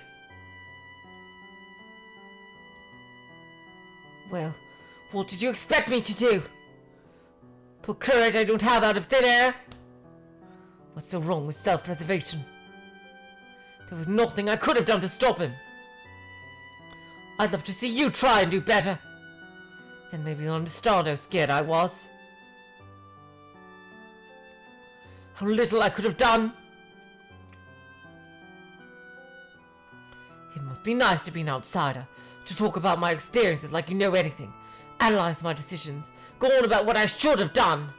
Well, what did you expect me to do? Pull courage I don't have out of thin air? What's so wrong with self-preservation? There was nothing I could have done to stop him. I'd love to see you try and do better. Then maybe you'll understand how scared I was. How little I could have done. It must be nice to be an outsider, to talk about my experiences like you know anything, analyze my decisions, go on about what I should have done.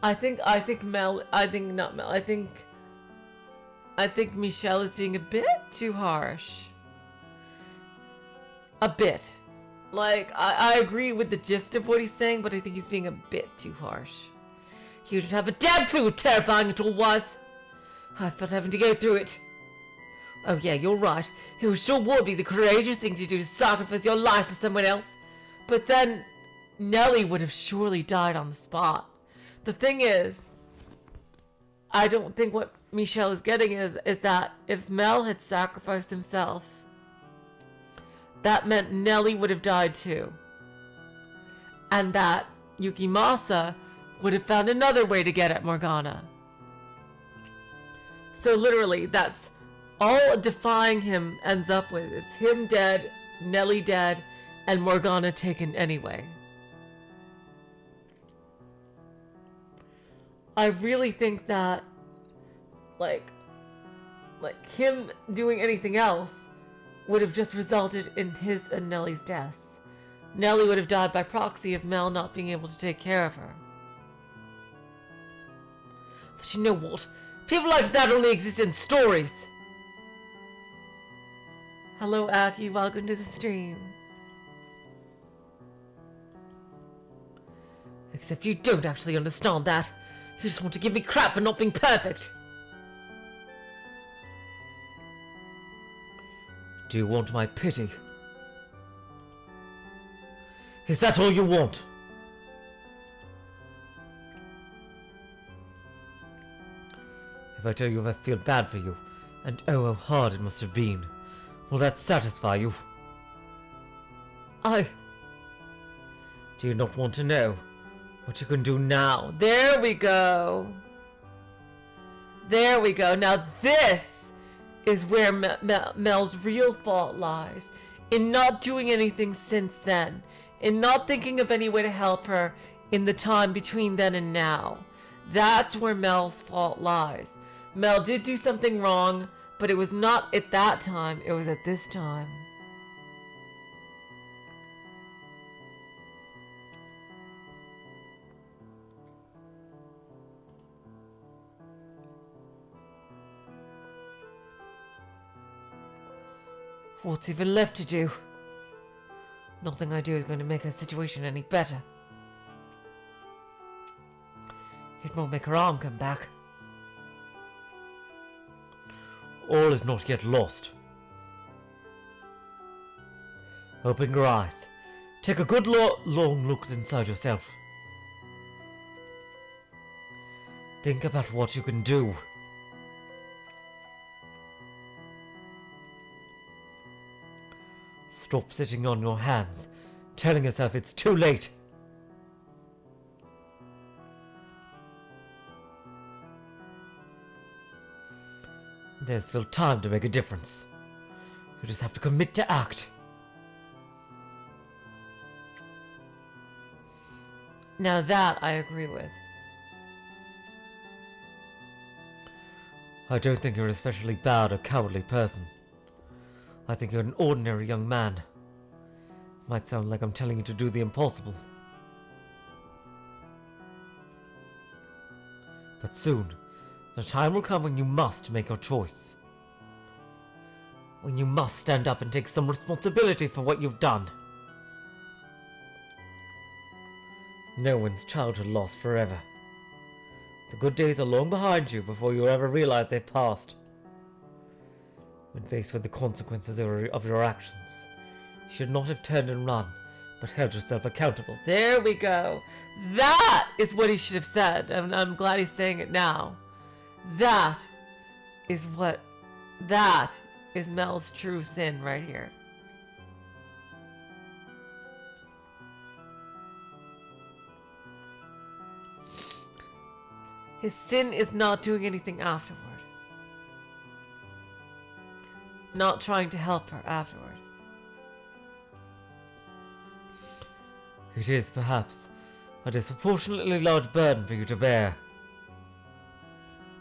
I think Michelle is being a bit too harsh. A bit. Like, I agree with the gist of what he's saying, but I think he's being a bit too harsh. You didn't have a damn clue how terrifying it all was. I felt having to go through it. Oh yeah, you're right. It sure would be the courageous thing to do to sacrifice your life for someone else. But then, Nellie would have surely died on the spot. The thing is, I don't think what Michelle is getting is that if Mell had sacrificed himself, that meant Nellie would have died too. And that Yukimasa would have found another way to get at Morgana. So literally, that's all defying him ends up with is him dead, Nellie dead, and Morgana taken anyway. I really think that like him doing anything else would have just resulted in his and Nellie's deaths. Nellie would have died by proxy of Mell not being able to take care of her. But you know what? People like that only exist in stories. Hello, Aki. Welcome to the stream. Except you don't actually understand that. You just want to give me crap for not being perfect. Do you want my pity? Is that all you want? If I tell you I feel bad for you, and oh how hard it must have been, will that satisfy you? I... Do you not want to know what you can do now? There we go. There we go. Now this is where Mel's real fault lies. In not doing anything since then. In not thinking of any way to help her in the time between then and now. That's where Mel's fault lies. Mell did do something wrong, but it was not at that time. It was at this time. What's even left to do? Nothing I do is going to make her situation any better. It won't make her arm come back. All is not yet lost. Open your eyes. Take a good long look inside yourself. Think about what you can do. Stop sitting on your hands, telling yourself it's too late. There's still time to make a difference. You just have to commit to act. Now that I agree with. I don't think you're an especially bad or cowardly person. I think you're an ordinary young man. Might sound like I'm telling you to do the impossible. But soon, the time will come when you must make your choice. When you must stand up and take some responsibility for what you've done. No one's childhood lost forever. The good days are long behind you before you ever realize they've passed. When faced with the consequences of your actions, you should not have turned and run, but held yourself accountable. There we go. That is what he should have said. And I'm glad he's saying it now. That is Mel's true sin right here. His sin is not doing anything afterward. Not trying to help her afterward. It is, perhaps, a disproportionately large burden for you to bear.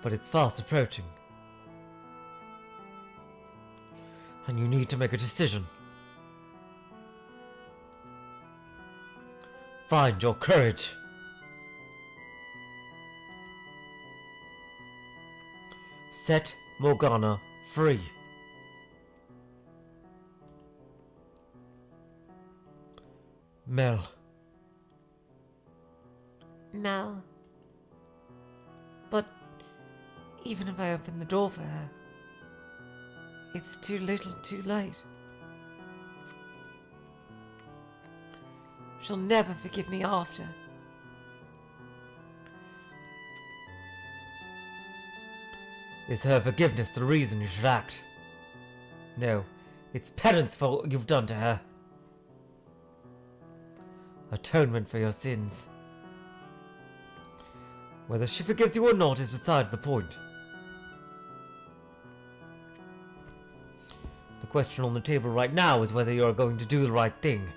But it's fast approaching. And you need to make a decision. Find your courage. Set Morgana free. Mell. Mell. But even if I open the door for her, it's too little too late. She'll never forgive me after. Is her forgiveness the reason you should act? No, it's penance for what you've done to her. Atonement for your sins. Whether she forgives you or not is besides the point. The question on the table right now is whether you are going to do the right thing.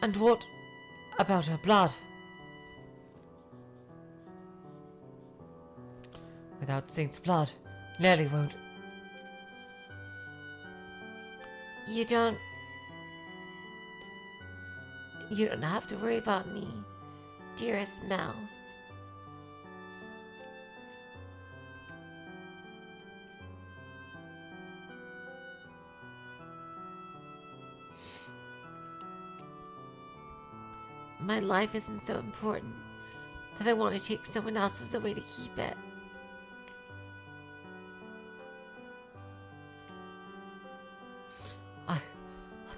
And what about her blood? Without Saint's blood, Nellie won't. You don't have to worry about me, dearest Mell. my life isn't so important that I want to take someone else's away to keep it. I'll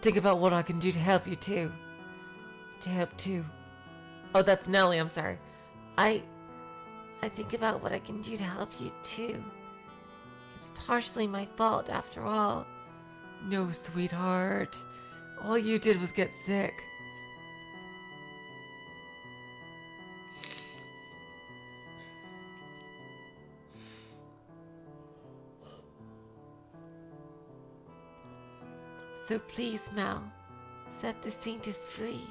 think about what I can do to help you too. Oh, that's Nellie, I'm sorry. I think about what I can do to help you too. It's partially my fault after all. No, sweetheart. All you did was get sick. So please, Mel, set the saintess free.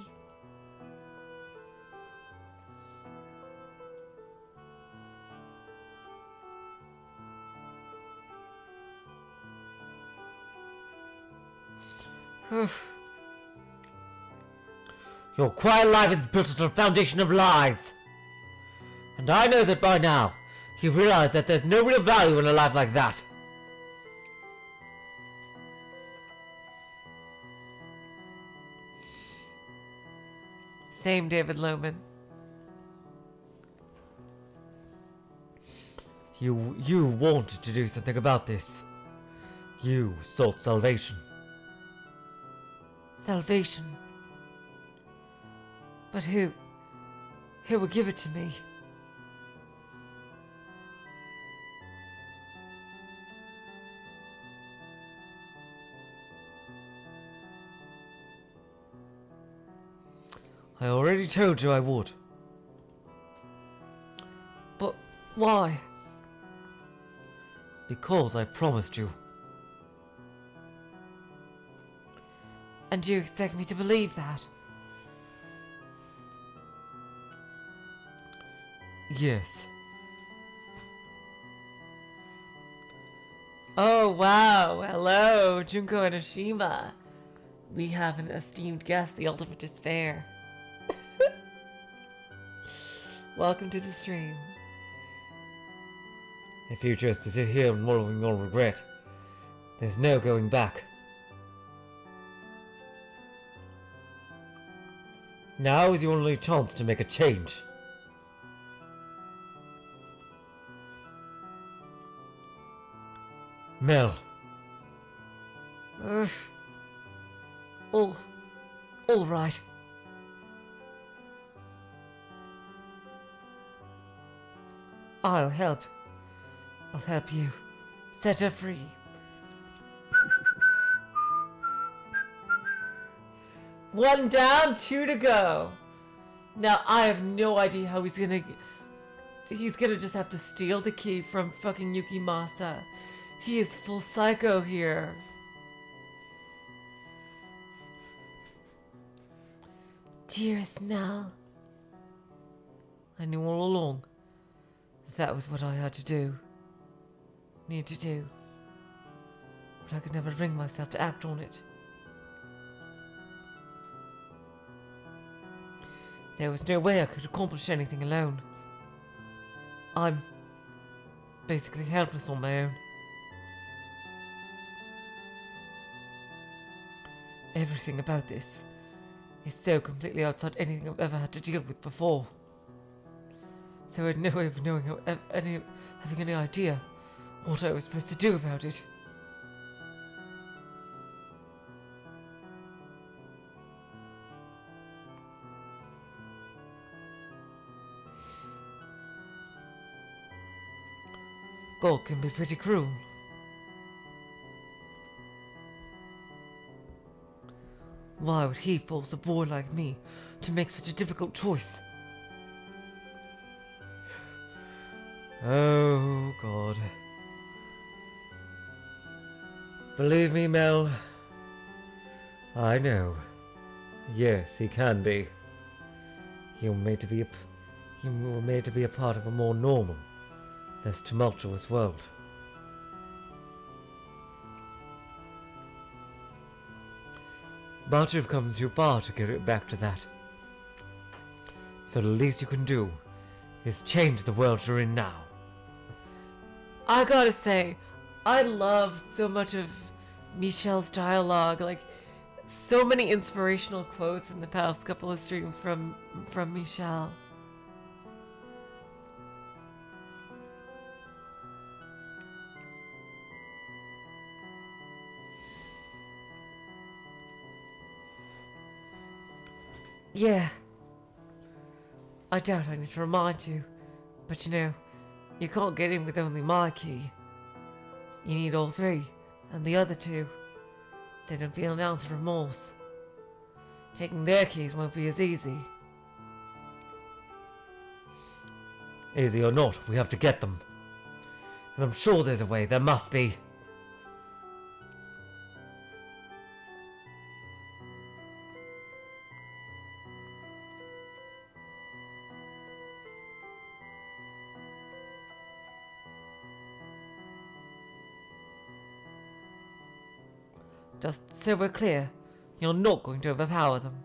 Your quiet life is built on a foundation of lies. And I know that by now, you realize that there's no real value in a life like that. Same, David Loman. You wanted to do something about this. You sought salvation. Salvation. But who? Who would give it to me? I already told you I would. But why? Because I promised you. And do you expect me to believe that? Yes. Oh, wow. Hello, Junko and Oshima. We have an esteemed guest, the ultimate despair. Welcome to the stream. If you chose to sit here and wallow in your regret, there's no going back. Now is your only chance to make a change. Mel. All right. I'll help. I'll help you. Set her free. One down, two to go. Now, I have no idea how he's gonna just have to steal the key from fucking Yukimasa. He is full psycho here. Dearest Mel, I knew all along that was what I had to do. Need to do. But I could never bring myself to act on it. There was no way I could accomplish anything alone. I'm basically helpless on my own. Everything about this is so completely outside anything I've ever had to deal with before. So I had no way of knowing having any idea what I was supposed to do about it. God can be pretty cruel. Why would he force a boy like me to make such a difficult choice? Oh, God. Believe me, Mel, I know. Yes, he can be. You were made to be a part of a more normal, less tumultuous world. But you've come too far to get it back to that. So the least you can do is change the world you're in now. I gotta say, I love so much of Michelle's dialogue. Like, So many inspirational quotes in the past couple of streams from Michelle. Yeah. I doubt I need to remind you, but you know, you can't get in with only my key. You need all three, and the other two. They don't feel an ounce of remorse. Taking their keys won't be as easy. Easy or not, we have to get them. And I'm sure there's a way, there must be. Just so we're clear, you're not going to overpower them.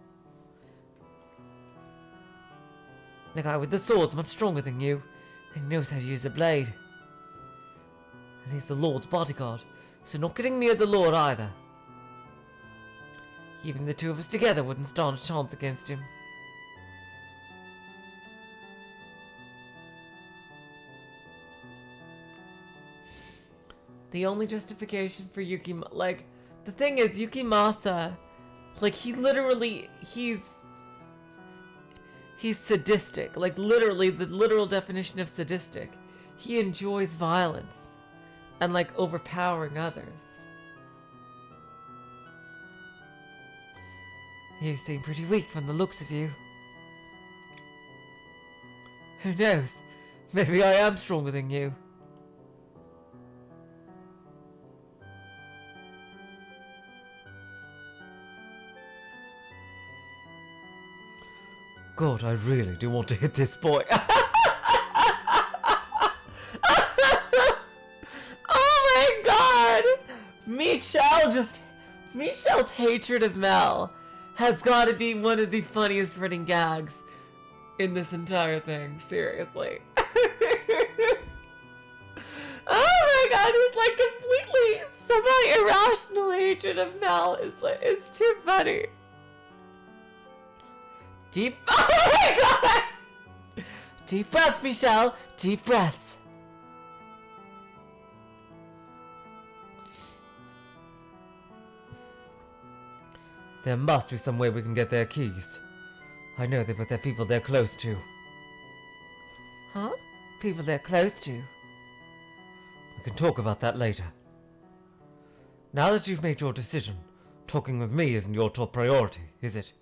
The guy with the sword's much stronger than you, and knows how to use a blade. And he's the Lord's bodyguard, so not getting near the Lord either. Even the two of us together wouldn't stand a chance against him. The only justification for the thing is, Yukimasa, he's sadistic. Like, literally, the literal definition of sadistic. He enjoys violence and, like, overpowering others. You seem pretty weak from the looks of you. Who knows? Maybe I am stronger than you. God, I really do want to hit this boy. Oh my god! Michelle's hatred of Mel has got to be one of the funniest running gags in this entire thing. Seriously. Oh my god, it's like completely semi-irrational hatred of Mel. It's too funny. Deep. Oh my god! Deep breaths, Michelle. Deep breaths. There must be some way we can get their keys. I know they've got their people they're close to. Huh? People they're close to? We can talk about that later. Now that you've made your decision, talking with me isn't your top priority, is it?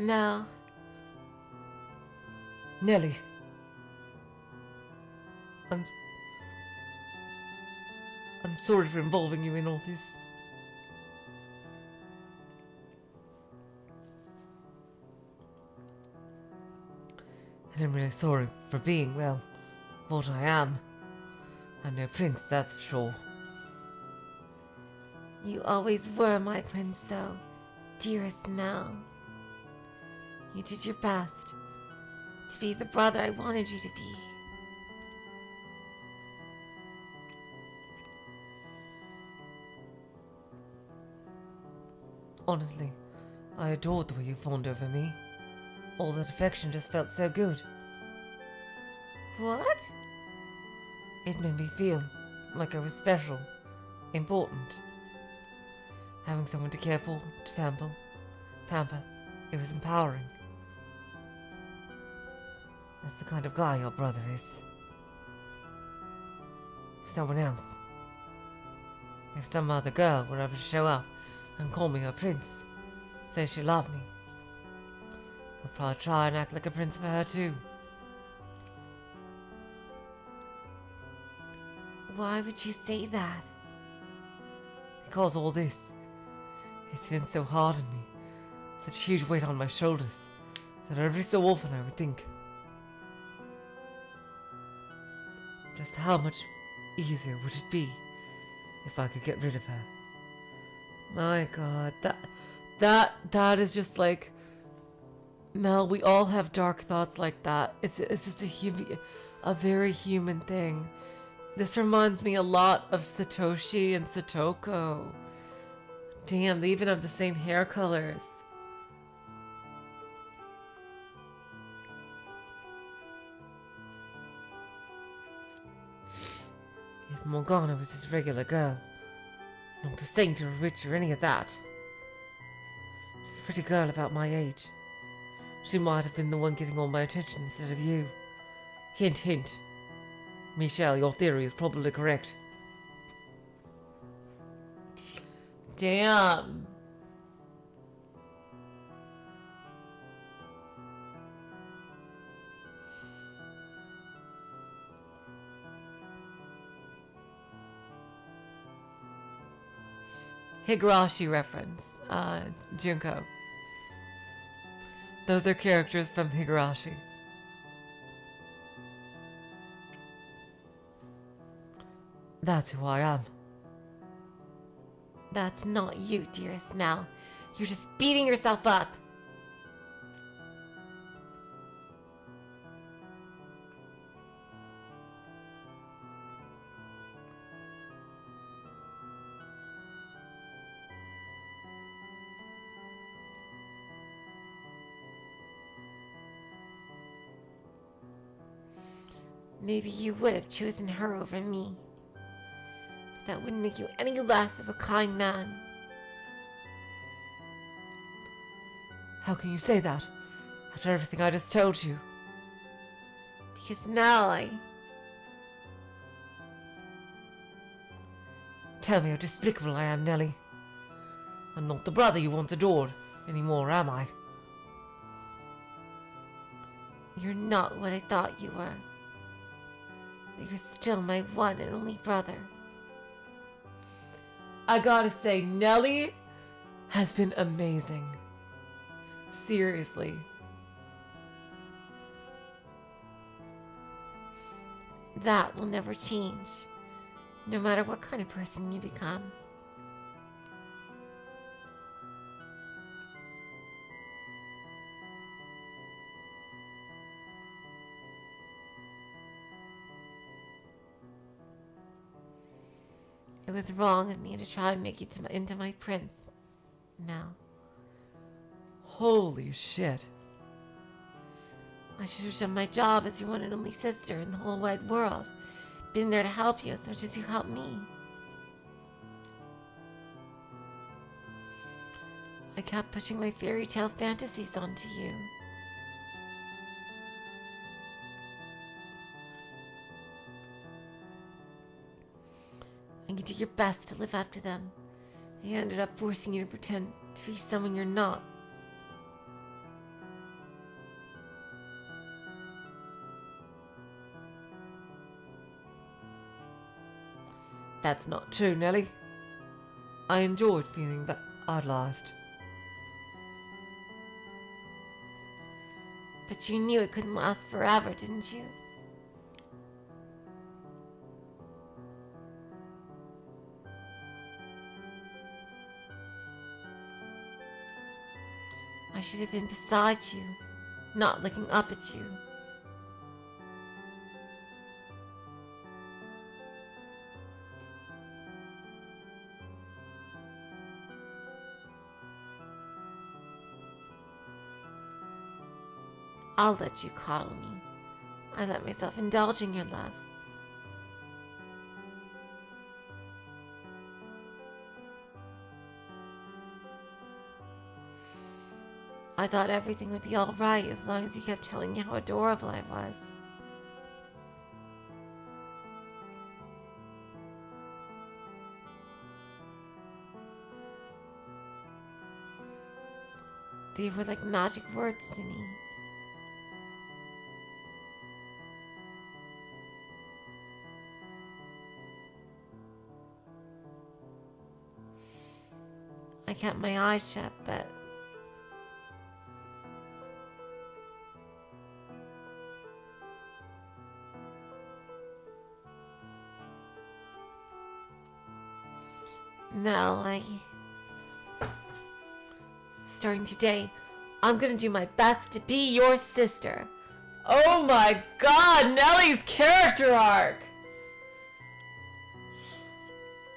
No. Nellie. I'm sorry for involving you in all this. And I'm really sorry for being, well, what I am. I'm no prince, that's for sure. You always were my prince, though, dearest Mel. You did your best to be the brother I wanted you to be. Honestly, I adored the way you fawned over me. All that affection just felt so good. What? It made me feel like I was special, important. Having someone to care for, to pamper, it was empowering. That's the kind of guy your brother is. If someone else, if some other girl were ever to show up and call me her prince, say she loved me, I'd probably try and act like a prince for her too. Why would you say that? Because all this, it's been so hard on me, such huge weight on my shoulders, that every so often I would think, just how much easier would it be if I could get rid of her? My god, that is just like Mel, we all have dark thoughts like that. It's just a very human thing. This reminds me a lot of Satoshi and Satoko. Damn, they even have the same hair colors. If Morgana was just a regular girl, not a saint or a witch or any of that, just a pretty girl about my age, she might have been the one getting all my attention instead of you. Hint, hint. Michelle, your theory is probably correct. Damn. Higurashi reference, Junko. Those are characters from Higurashi. That's who I am. That's not you, dearest Mel. You're just beating yourself up. Maybe you would have chosen her over me. But that wouldn't make you any less of a kind man. How can you say that? After everything I just told you. Because Mel, Tell me how despicable I am, Nellie. I'm not the brother you once adored anymore, am I? You're not what I thought you were. But you're still my one and only brother. I gotta say, Nellie has been amazing. Seriously. That will never change, no matter what kind of person you become. It was wrong of me to try and make you into my prince, Mel. Holy shit. I should have done my job as your one and only sister in the whole wide world. Been there to help you as much as you helped me. I kept pushing my fairy tale fantasies onto you. And you did your best to live up to them. I ended up forcing you to pretend to be someone you're not. That's not true, Nellie. I enjoyed feeling that I'd lost. But you knew it couldn't last forever, didn't you? I should have been beside you, not looking up at you. I'll let you coddle me. I let myself indulge in your love. I thought everything would be alright as long as you kept telling me how adorable I was. They were like magic words to me. I kept my eyes shut, but Mel, starting today, I'm gonna do my best to be your sister. Oh my god, Nellie's character arc!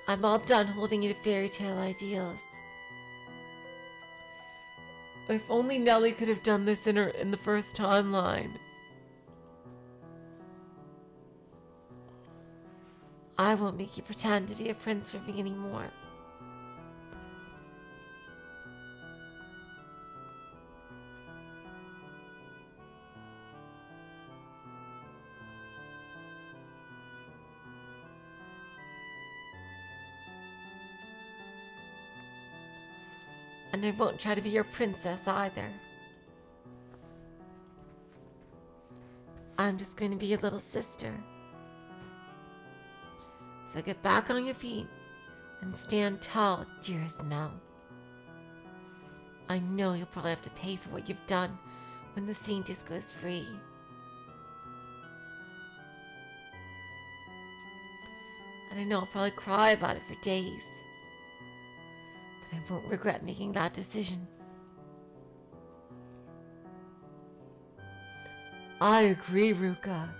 I'm all done holding you to fairy tale ideals. If only Nellie could have done this in the first timeline. I won't make you pretend to be a prince for me anymore. And I won't try to be your princess either. I'm just going to be your little sister. So get back on your feet and stand tall, dearest Mell. I know you'll probably have to pay for what you've done when the scene just goes free. And I know I'll probably cry about it for days. But I won't regret making that decision. I agree, Ruka.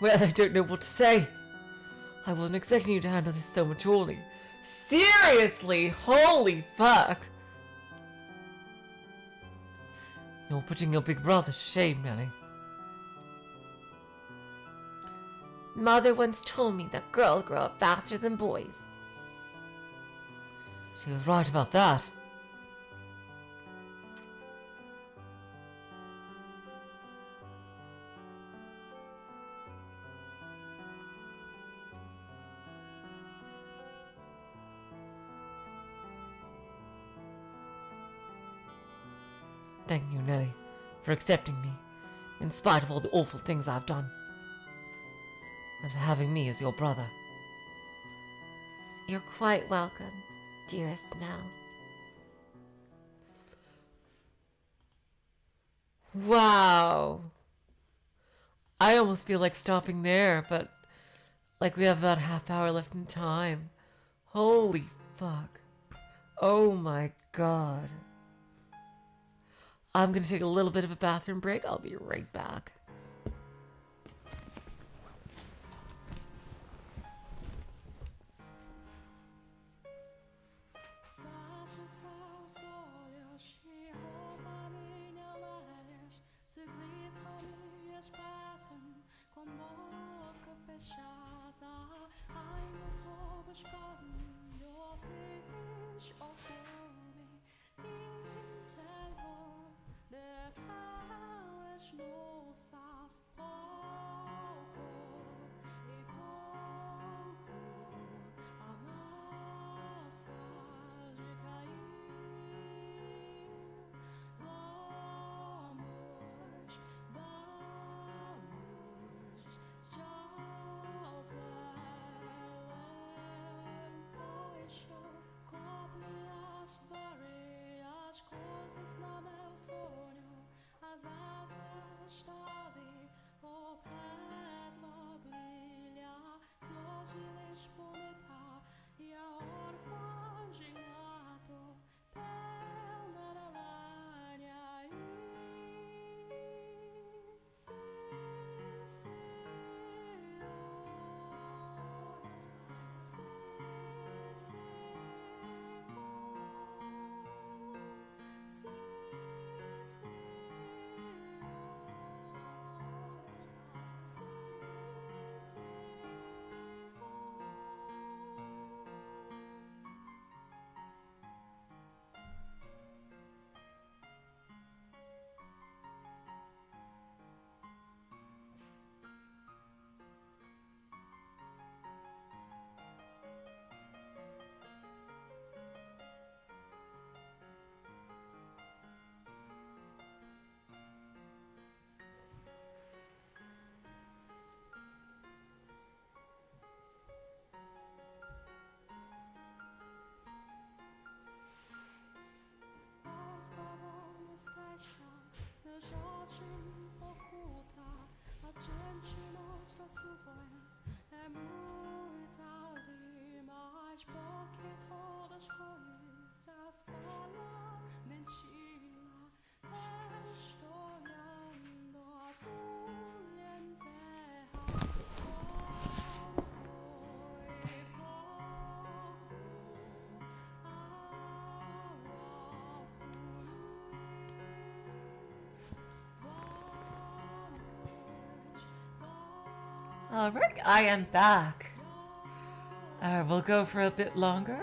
Well, I don't know what to say. I wasn't expecting you to handle this so maturely. Seriously, holy fuck. You're putting your big brother to shame, Nellie. Mother once told me that girls grow up faster than boys. She was right about that. Thank you, Nellie, for accepting me, in spite of all the awful things I've done. And for having me as your brother. You're quite welcome, dearest Mell. Wow. I almost feel like stopping there, but like we have about a half hour left in time. Holy fuck. Oh my god. I'm gonna take a little bit of a bathroom break. I'll be right back. Alright, I am back. We'll go for a bit longer,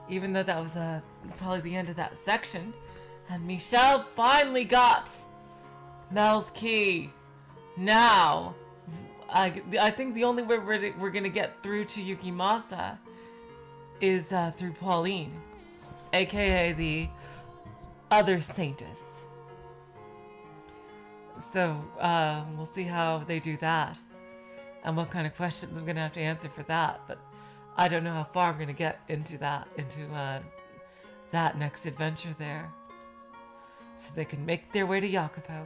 even though that was probably the end of that section. And Michelle finally got Mel's key. Now, I think the only way we're gonna get through to Yukimasa is through Pauline, aka the other saintess. So we'll see how they do that and what kind of questions I'm gonna have to answer for that. But I don't know how far I'm gonna get into that next adventure there, so they can make their way to Yakupo.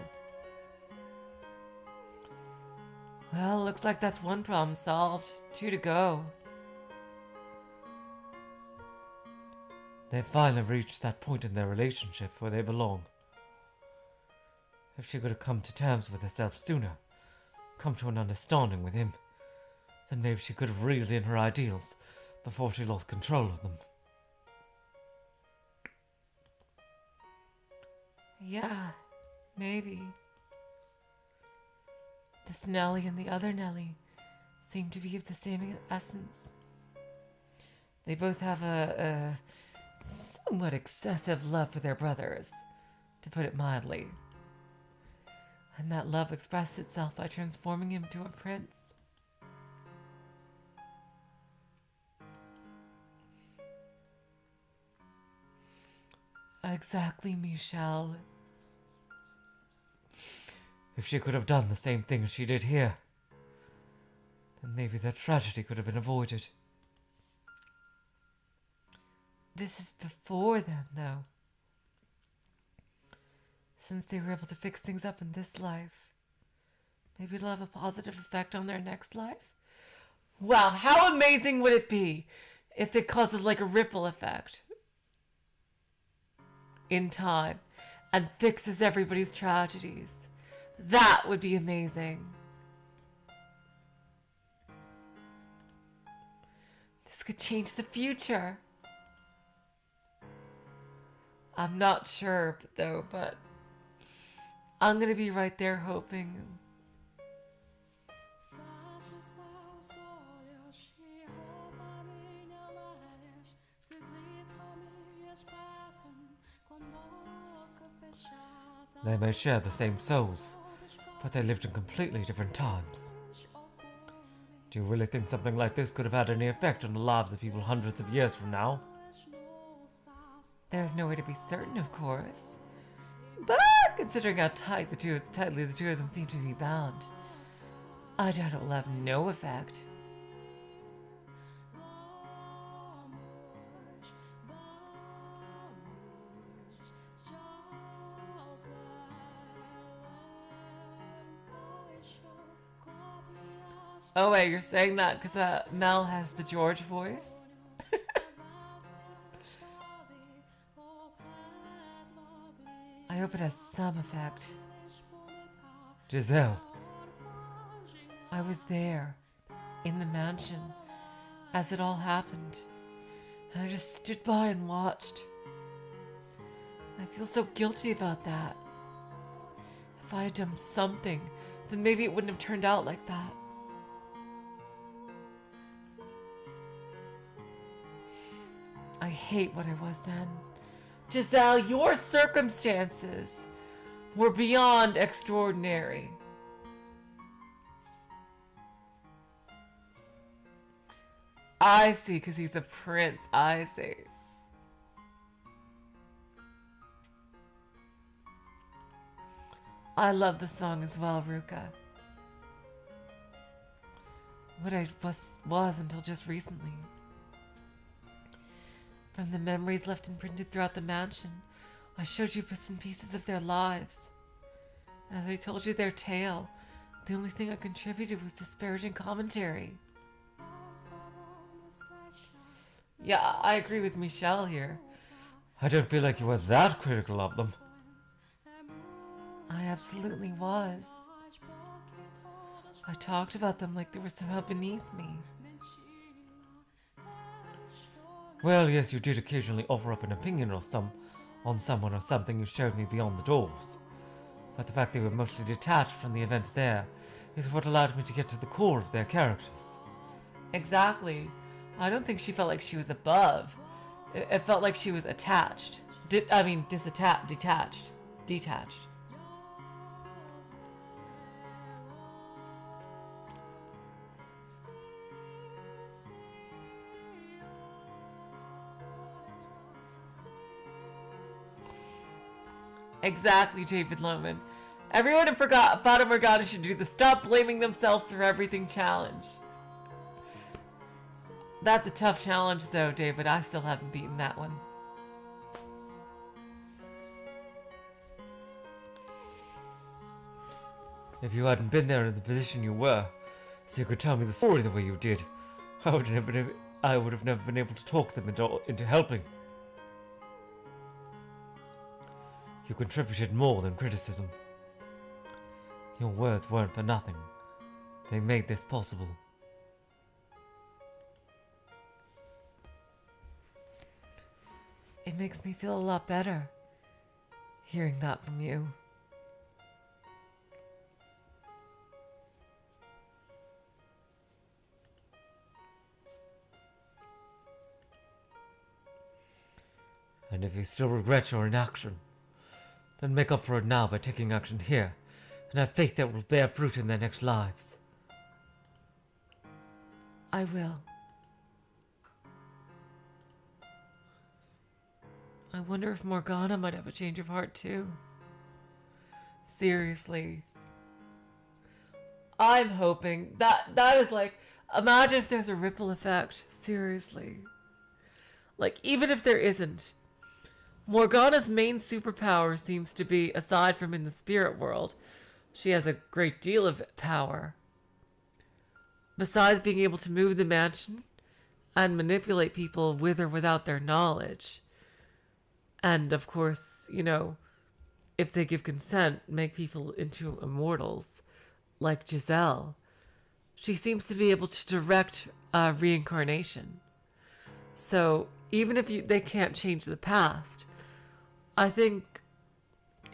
Well, looks like that's one problem solved. 2 to go. They've finally reached that point in their relationship where they belong. If she could have come to terms with herself sooner, come to an understanding with him, then maybe she could have reeled in her ideals before she lost control of them. Yeah, maybe. This Nellie and the other Nellie seem to be of the same essence. They both have a somewhat excessive love for their brothers, to put it mildly. And that love expressed itself by transforming him to a prince. Exactly, Michelle. If she could have done the same thing as she did here, then maybe that tragedy could have been avoided. This is before then, though. Since they were able to fix things up in this life, maybe it'll have a positive effect on their next life? Wow, how amazing would it be if it causes like a ripple effect in time and fixes everybody's tragedies? That would be amazing. This could change the future. I'm not sure, but I'm gonna be right there hoping. They may share the same souls, but they lived in completely different times. Do you really think something like this could have had any effect on the lives of people hundreds of years from now? There's no way to be certain, of course. But considering how tightly the two of them seem to be bound, I doubt it will have no effect. Oh wait, you're saying that because Mel has the George voice? I hope it has some effect. Giselle, I was there, in the mansion, as it all happened, and I just stood by and watched. I feel so guilty about that. If I had done something, then maybe it wouldn't have turned out like that. I hate what I was then. Giselle, your circumstances were beyond extraordinary. I see, because he's a prince. I see. I love the song as well, Ruka. What I was until just recently. From the memories left imprinted throughout the mansion, I showed you bits and pieces of their lives. As I told you their tale, the only thing I contributed was disparaging commentary. Yeah, I agree with Michelle here. I don't feel like you were that critical of them. I absolutely was. I talked about them like they were somehow beneath me. Well, yes, you did occasionally offer up an opinion on someone or something you showed me beyond the doors. But the fact they were mostly detached from the events there is what allowed me to get to the core of their characters. Exactly. I don't think she felt like she was above. It felt like she was attached. Detached. Exactly, David Lohman. Everyone in Fata Morgana should do the stop blaming themselves for everything challenge. That's a tough challenge, though, David. I still haven't beaten that one. If you hadn't been there in the position you were, so you could tell me the story the way you did, I would have never been able to talk them into helping. You contributed more than criticism. Your words weren't for nothing. They made this possible. It makes me feel a lot better, hearing that from you. And if you still regret your inaction, then make up for it now by taking action here, and have faith that it will bear fruit in their next lives. I will. I wonder if Morgana might have a change of heart too. Seriously. I'm hoping that is like, imagine if there's a ripple effect. Seriously. Like, even if there isn't, Morgana's main superpower seems to be, aside from in the spirit world, she has a great deal of power. Besides being able to move the mansion and manipulate people with or without their knowledge. And, of course, you know, if they give consent, make people into immortals, like Giselle. She seems to be able to direct reincarnation. So, even if they can't change the past, I think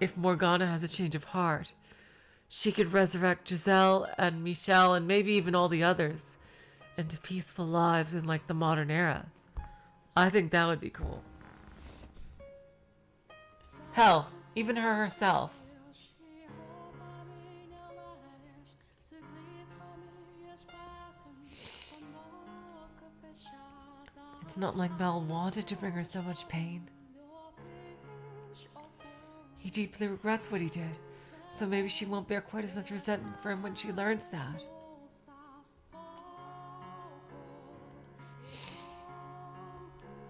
if Morgana has a change of heart, she could resurrect Giselle and Michelle and maybe even all the others into peaceful lives in, like, the modern era. I think that would be cool. Hell, even her herself. It's not like Mell wanted to bring her so much pain. He deeply regrets what he did, so maybe she won't bear quite as much resentment for him when she learns that.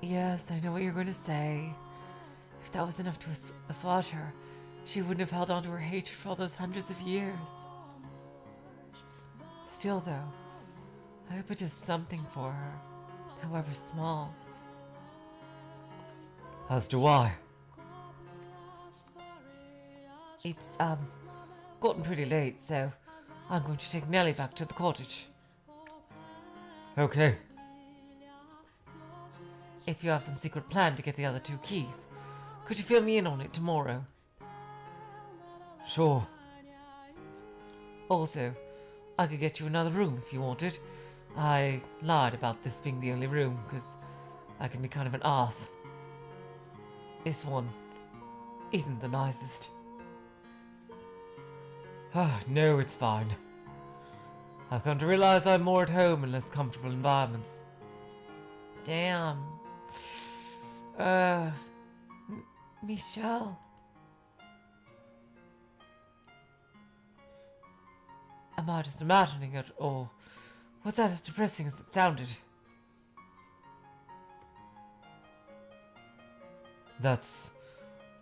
Yes, I know what you're going to say. If that was enough to assuage her, she wouldn't have held on to her hatred for all those hundreds of years. Still, though, I hope it does something for her, however small. As do I. It's, gotten pretty late, so I'm going to take Nellie back to the cottage. Okay. If you have some secret plan to get the other 2 keys, could you fill me in on it tomorrow? Sure. Also, I could get you another room if you wanted. I lied about this being the only room, because I can be kind of an arse. This one isn't the nicest. Ah, no, it's fine. I've come to realize I'm more at home in less comfortable environments. Damn. Michelle. Am I just imagining it, or was that as depressing as it sounded? That's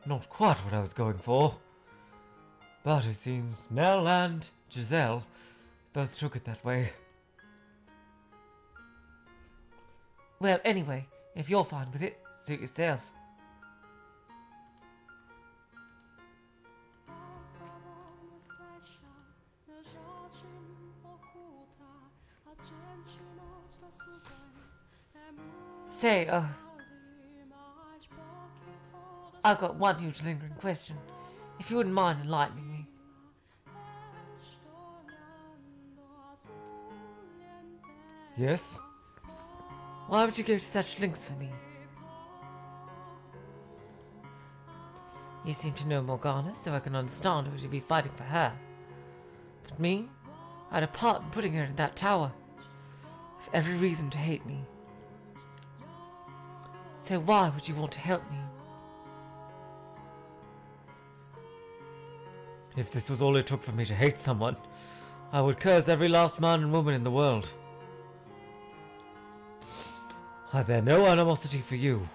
not quite what I was going for. But it seems Mell and Giselle both took it that way. Well, anyway, if you're fine with it, suit yourself. Say, I've got one huge lingering question. If you wouldn't mind enlightening me. Yes? Why would you go to such lengths for me? You seem to know Morgana, so I can understand why you'd be fighting for her. But me? I had a part in putting her in that tower. I've every reason to hate me. So why would you want to help me? If this was all it took for me to hate someone, I would curse every last man and woman in the world. I bear no animosity for you.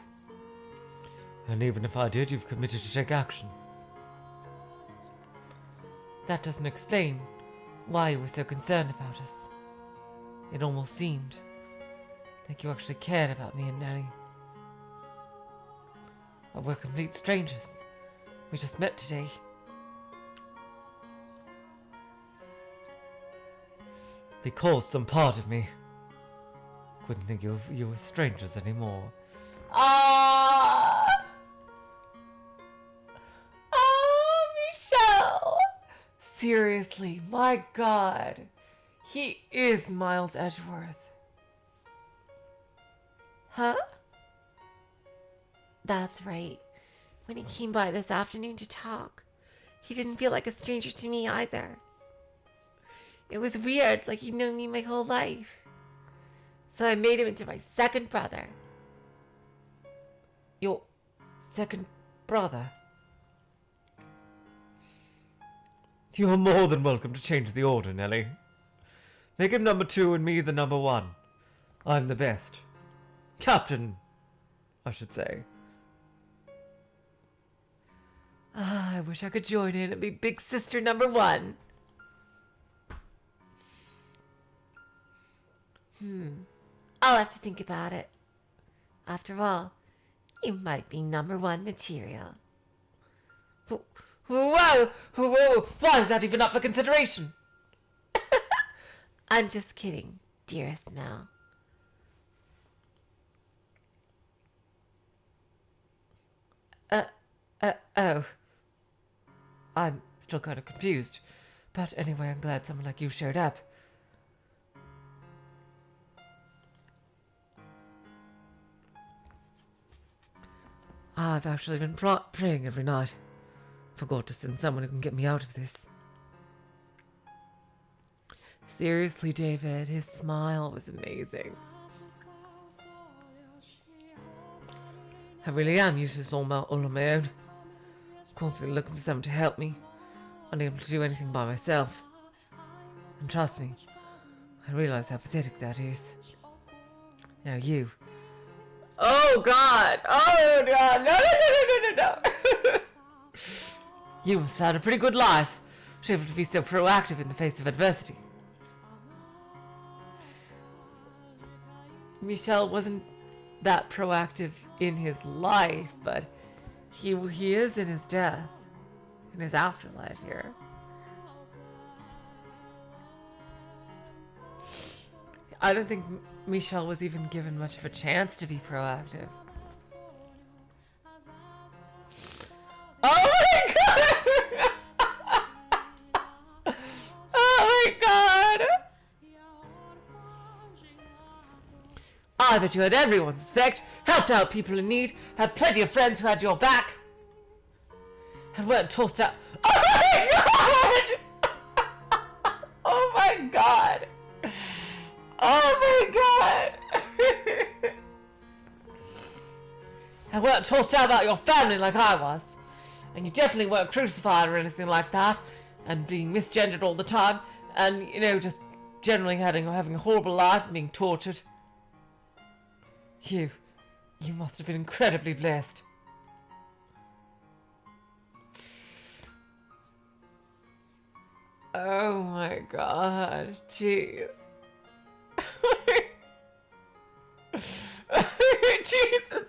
And even if I did, you've committed to take action. That doesn't explain why you were so concerned about us. It almost seemed like you actually cared about me and Nellie. But we're complete strangers. We just met today. Because some part of me couldn't think of you as strangers anymore. Ah! Oh, Michelle! Seriously, my God. He is Miles Edgeworth. Huh? That's right. When he came by this afternoon to talk, he didn't feel like a stranger to me either. It was weird, like he'd known me my whole life. So I made him into my second brother. Your second brother? You are more than welcome to change the order, Nellie. Make him number 2 and me the number 1. I'm the best. Captain, I should say. Ah, I wish I could join in and be big sister number 1. I'll have to think about it. After all, you might be number 1 material. Whoa! Why is that even up for consideration? I'm just kidding, dearest Mel. Oh. I'm still kind of confused. But anyway, I'm glad someone like you showed up. I've actually been praying every night for God to send someone who can get me out of this. Seriously, David, his smile was amazing. I really am useless all on my own. Constantly looking for someone to help me, unable to do anything by myself. And trust me, I realize how pathetic that is. Now you. Oh God! Oh God! No! You must have had a pretty good life, to be able to be so proactive in the face of adversity. Michel wasn't that proactive in his life, but he is in his death, in his afterlife here. I don't think Michel was even given much of a chance to be proactive. Oh my God! Oh my God! I bet you had everyone's respect, helped out people in need, had plenty of friends who had your back, and weren't tossed out. Oh my God! Oh my God! Oh my God! And weren't tossed out about your family like I was. And you definitely weren't crucified or anything like that, and being misgendered all the time, and, you know, just generally having a horrible life and being tortured. You must have been incredibly blessed. Oh my God, jeez. Jesus.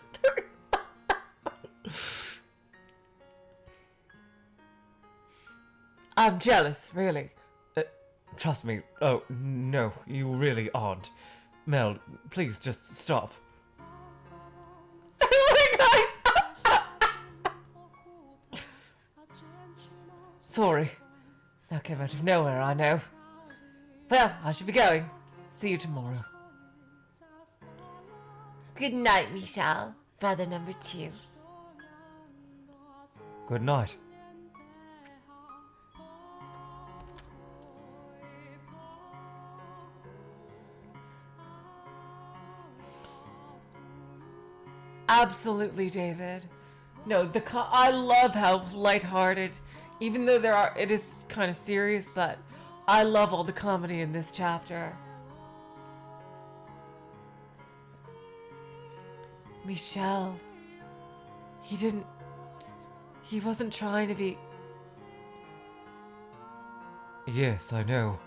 I'm jealous, really. Trust me. Oh, no, you really aren't. Mel, please just stop. Oh my God! Sorry. That came out of nowhere, I know. Well, I should be going. See you tomorrow. Good night, Michelle, brother number 2. Good night. Absolutely, David. No, I love how lighthearted, even though it is kind of serious, but I love all the comedy in this chapter. Michelle, he wasn't trying to be. Yes, I know.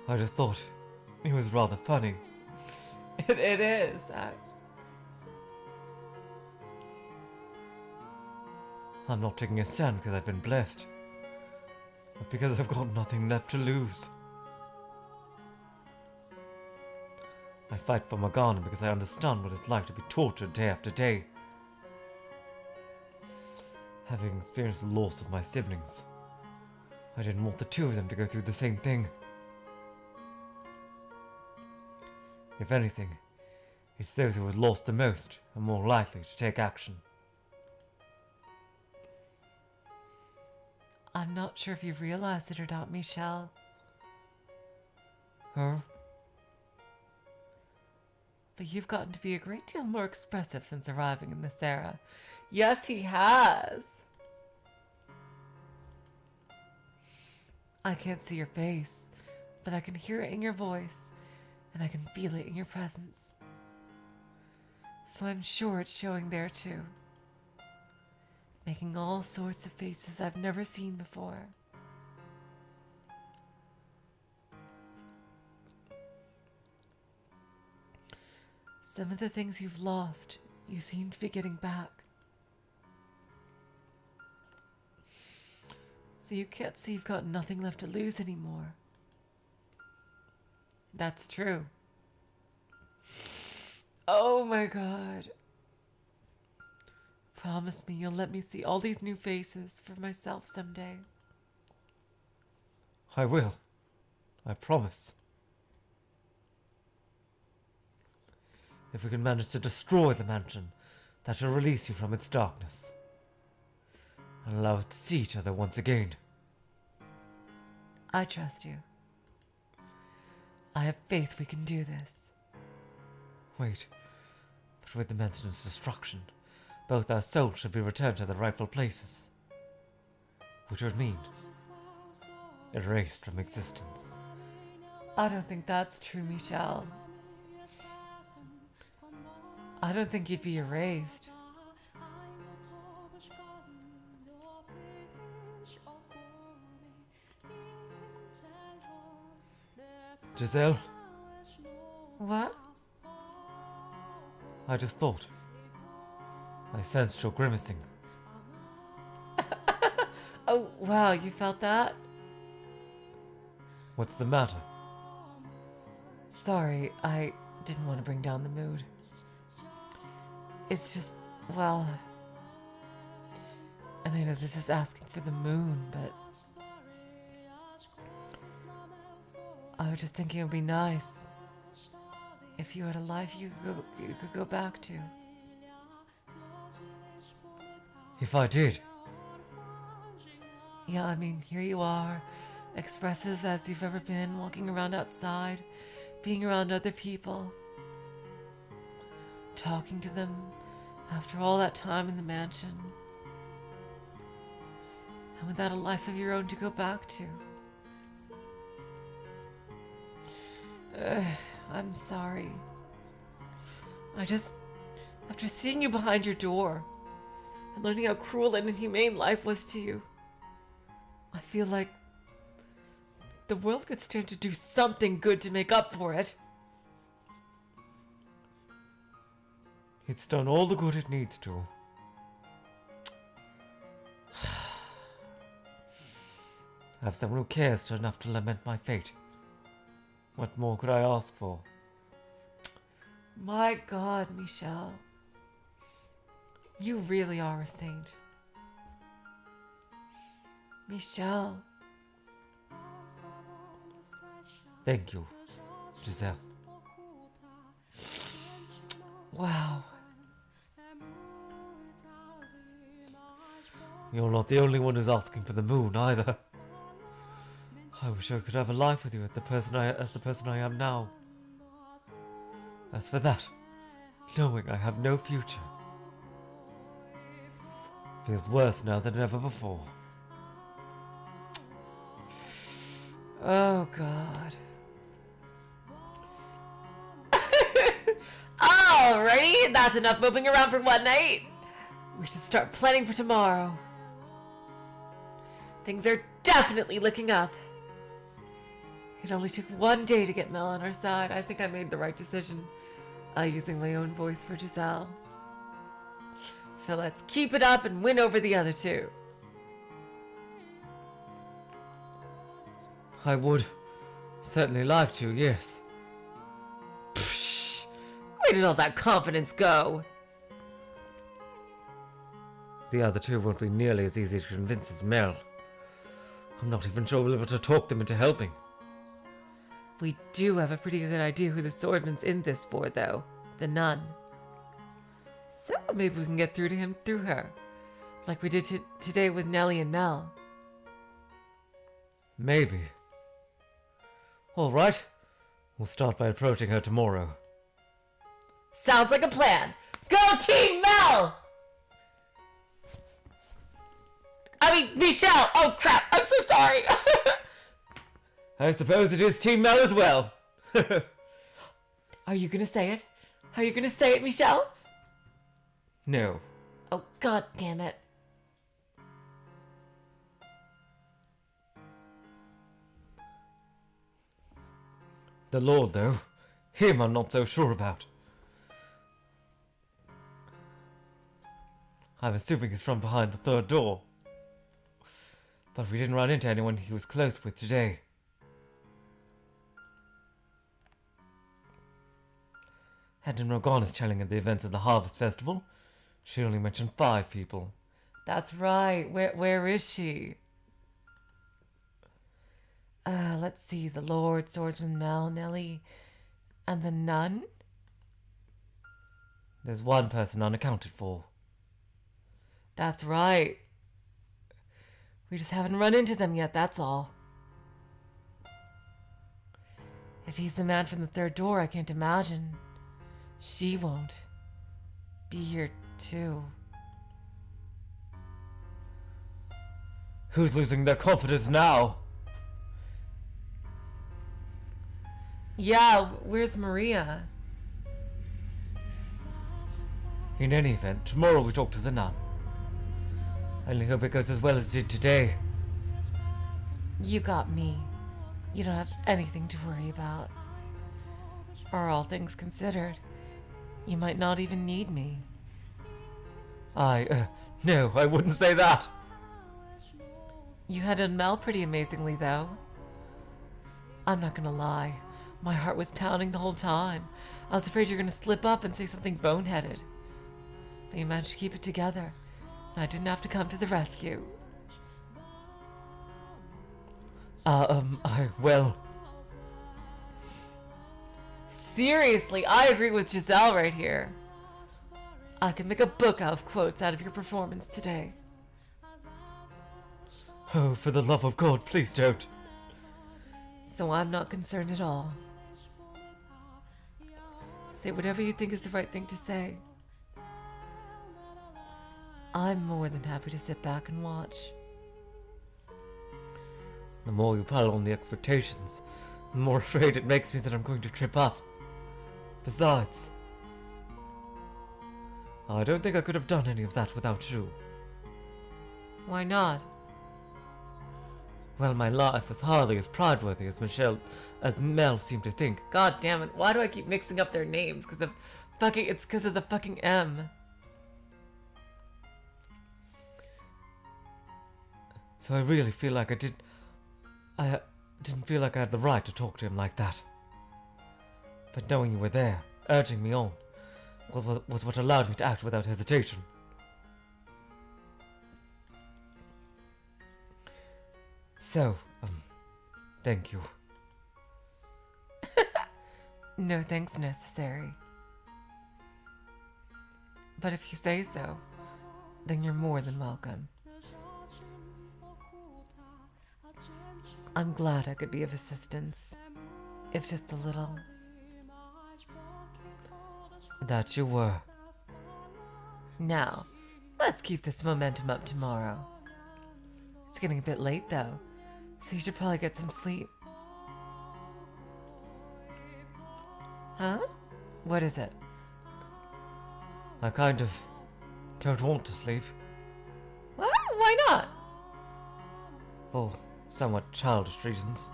I just thought it was rather funny. It is. I'm not taking a stand because I've been blessed, but because I've got nothing left to lose. I fight for Morgana because I understand what it's like to be tortured day after day. Having experienced the loss of my siblings, I didn't want the two of them to go through the same thing. If anything, it's those who have lost the most are more likely to take action. I'm not sure if you've realized it or not, Michelle. Huh? But you've gotten to be a great deal more expressive since arriving in this era. Yes, he has. I can't see your face, but I can hear it in your voice, and I can feel it in your presence. So I'm sure it's showing there too. Making all sorts of faces I've never seen before. Some of the things you've lost, you seem to be getting back. So you can't see you've got nothing left to lose anymore. That's true. Oh my God. Promise me you'll let me see all these new faces for myself someday. I will. I promise. If we can manage to destroy the mansion, that will release you from its darkness and allow us to see each other once again. I trust you. I have faith we can do this. Wait, but with the mansion's destruction, both our souls should be returned to their rightful places, which would mean erased from existence. I don't think that's true, Michelle. I don't think you'd be erased. Giselle, What? I just thought. I sensed your grimacing. Oh, wow, you felt that? What's the matter? Sorry, I didn't want to bring down the mood. It's just, well... And I know this is asking for the moon, but... I was just thinking it would be nice if you had a life you could go back to. If I did, Yeah, I mean, here you are, expressive as you've ever been, walking around outside, being around other people, talking to them after all that time in the mansion, and without a life of your own to go back to. I'm sorry. After seeing you behind your door, and learning how cruel and inhumane life was to you, I feel like the world could stand to do something good to make up for it. it's done all the good it needs to. I have someone who cares enough to lament my fate. What more could I ask for? My God, Michelle. You really are a saint. Michelle. Thank you, Giselle. Wow. You're not the only one who's asking for the moon, either. I wish I could have a life with you as the person I am now. As for that, knowing I have no future feels worse now than ever before. Oh, God. Alrighty, that's enough moping around for one night. We should start planning for tomorrow. Things are definitely looking up. It only took one day to get Mel on our side. I think I made the right decision using my own voice for Giselle. So let's keep it up and win over the other two. I would certainly like to, yes. Psh, where did all that confidence go? The other two won't be nearly as easy to convince as Mel. I'm not even sure we'll be able to talk them into helping. We do have a pretty good idea who the swordman's in this for, though. The nun. So maybe we can get through to him through her. Like we did today with Nellie and Mel. Maybe. All right. We'll start by approaching her tomorrow. Sounds like a plan. Go Team Mel! Michelle! Oh crap, I'm so sorry. I suppose it is Team Mel as well. Are you gonna say it? Are you gonna say it, Michelle? No. Oh, god damn it. The Lord, though, him I'm not so sure about. I'm assuming he's from behind the third door. But we didn't run into anyone he was close with today. And in Morgana's telling of the events of the Harvest Festival, she only mentioned 5 people. That's right. Where is she? Let's see. The Lord, Swordsman, Mel, Nellie, and the nun? There's one person unaccounted for. That's right. We just haven't run into them yet, that's all. If he's the man from the third door, I can't imagine she won't be here too. Who's losing their confidence now? Yeah, where's Maria? In any event, tomorrow we talk to the nun. I only hope it goes as well as it did today. You got me. You don't have anything to worry about. Or all things considered, you might not even need me. No, I wouldn't say that. You handled Mel pretty amazingly, though. I'm not gonna lie. My heart was pounding the whole time. I was afraid you were gonna slip up and say something boneheaded. But you managed to keep it together, and I didn't have to come to the rescue. Well... Seriously, I agree with Giselle right here. I can make a book out of quotes out of your performance today. Oh, for the love of God, please don't. So I'm not concerned at all. Say whatever you think is the right thing to say. I'm more than happy to sit back and watch. The more you pile on the expectations, the more afraid it makes me that I'm going to trip up. Besides, I don't think I could have done any of that without you. Why not? Well, my life was hardly as pride-worthy as Mel seemed to think. God damn it, why do I keep mixing up their names? It's because of the fucking M. So I really feel like I didn't feel like I had the right to talk to him like that. But knowing you were there, urging me on, was what allowed me to act without hesitation. So, thank you. No thanks necessary. But if you say so, then you're more than welcome. I'm glad I could be of assistance, if just a little. That you were. Now, let's keep this momentum up tomorrow. It's getting a bit late, though, so you should probably get some sleep. Huh? What is it? I kind of don't want to sleep. What? Why not? For somewhat childish reasons.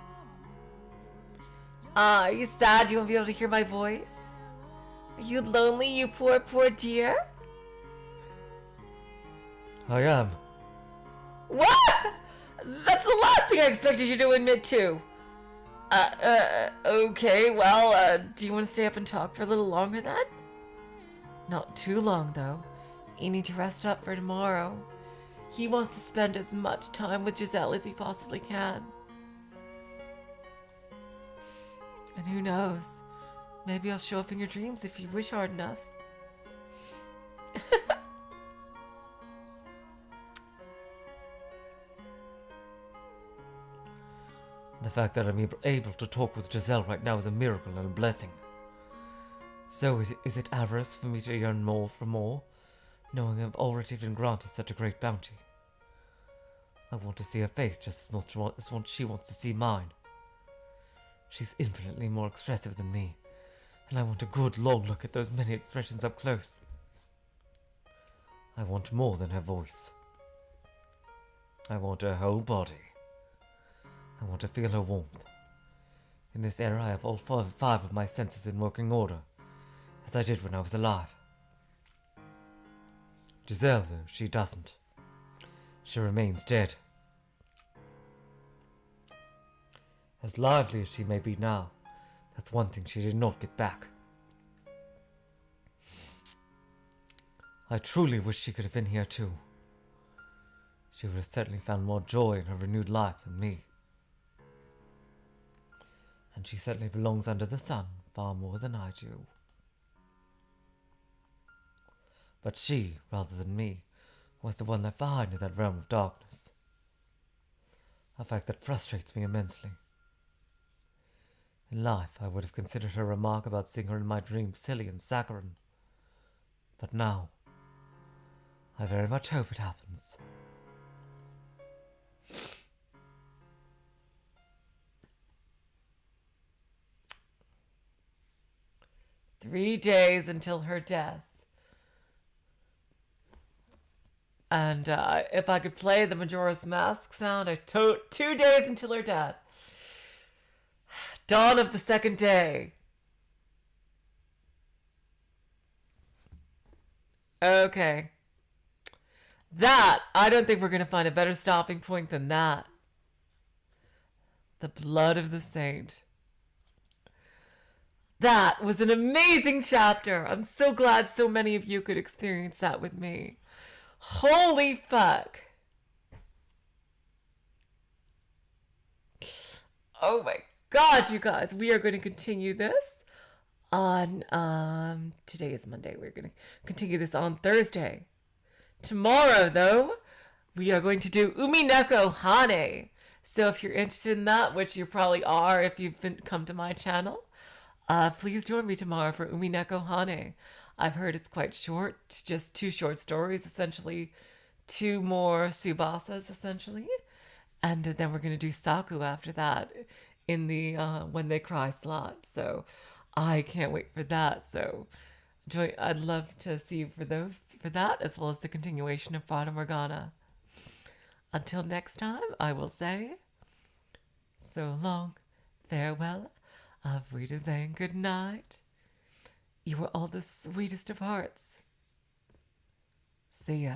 Are you sad you won't be able to hear my voice? Are you lonely, you poor, poor dear? I am. What? That's the last thing I expected you to admit to. Okay, well, do you want to stay up and talk for a little longer then? Not too long, though. You need to rest up for tomorrow. He wants to spend as much time with Giselle as he possibly can. And who knows? Maybe I'll show up in your dreams if you wish hard enough. The fact that I'm able to talk with Giselle right now is a miracle and a blessing. So is it avarice for me to yearn more for more, knowing I've already been granted such a great bounty? I want to see her face just as much as she wants to see mine. She's infinitely more expressive than me, and I want a good long look at those many expressions up close. I want more than her voice. I want her whole body. I want to feel her warmth. In this era, I have all five of my senses in working order, as I did when I was alive. Giselle, though, she doesn't. She remains dead. As lively as she may be now, that's one thing she did not get back. I truly wish she could have been here too. She would have certainly found more joy in her renewed life than me. And she certainly belongs under the sun far more than I do. But she, rather than me, was the one left behind in that realm of darkness. A fact that frustrates me immensely. In life, I would have considered her remark about seeing her in my dreams silly and saccharine. But now, I very much hope it happens. "3 days until her death." And if I could play the Majora's Mask sound, 2 days until her death. Dawn of the second day. Okay. That, I don't think we're going to find a better stopping point than that. The blood of the saint. That was an amazing chapter. I'm so glad so many of you could experience that with me. Holy fuck. Oh my god, you guys. We are going to continue this on, today is Monday. We're going to continue this on Thursday. Tomorrow, though, we are going to do Umineko Hane. So if you're interested in that, which you probably are if you've come to my channel, please join me tomorrow for Umineko Hane. I've heard it's quite short, just 2 short stories, essentially 2 more Tsubasas, essentially. And then we're going to do Saku after that in the When They Cry slot. So I can't wait for that. So I'd love to see you for that, as well as the continuation of Fata Morgana. Until next time, I will say, so long, farewell, auf Wiedersehen, good night. You were all the sweetest of hearts. See ya.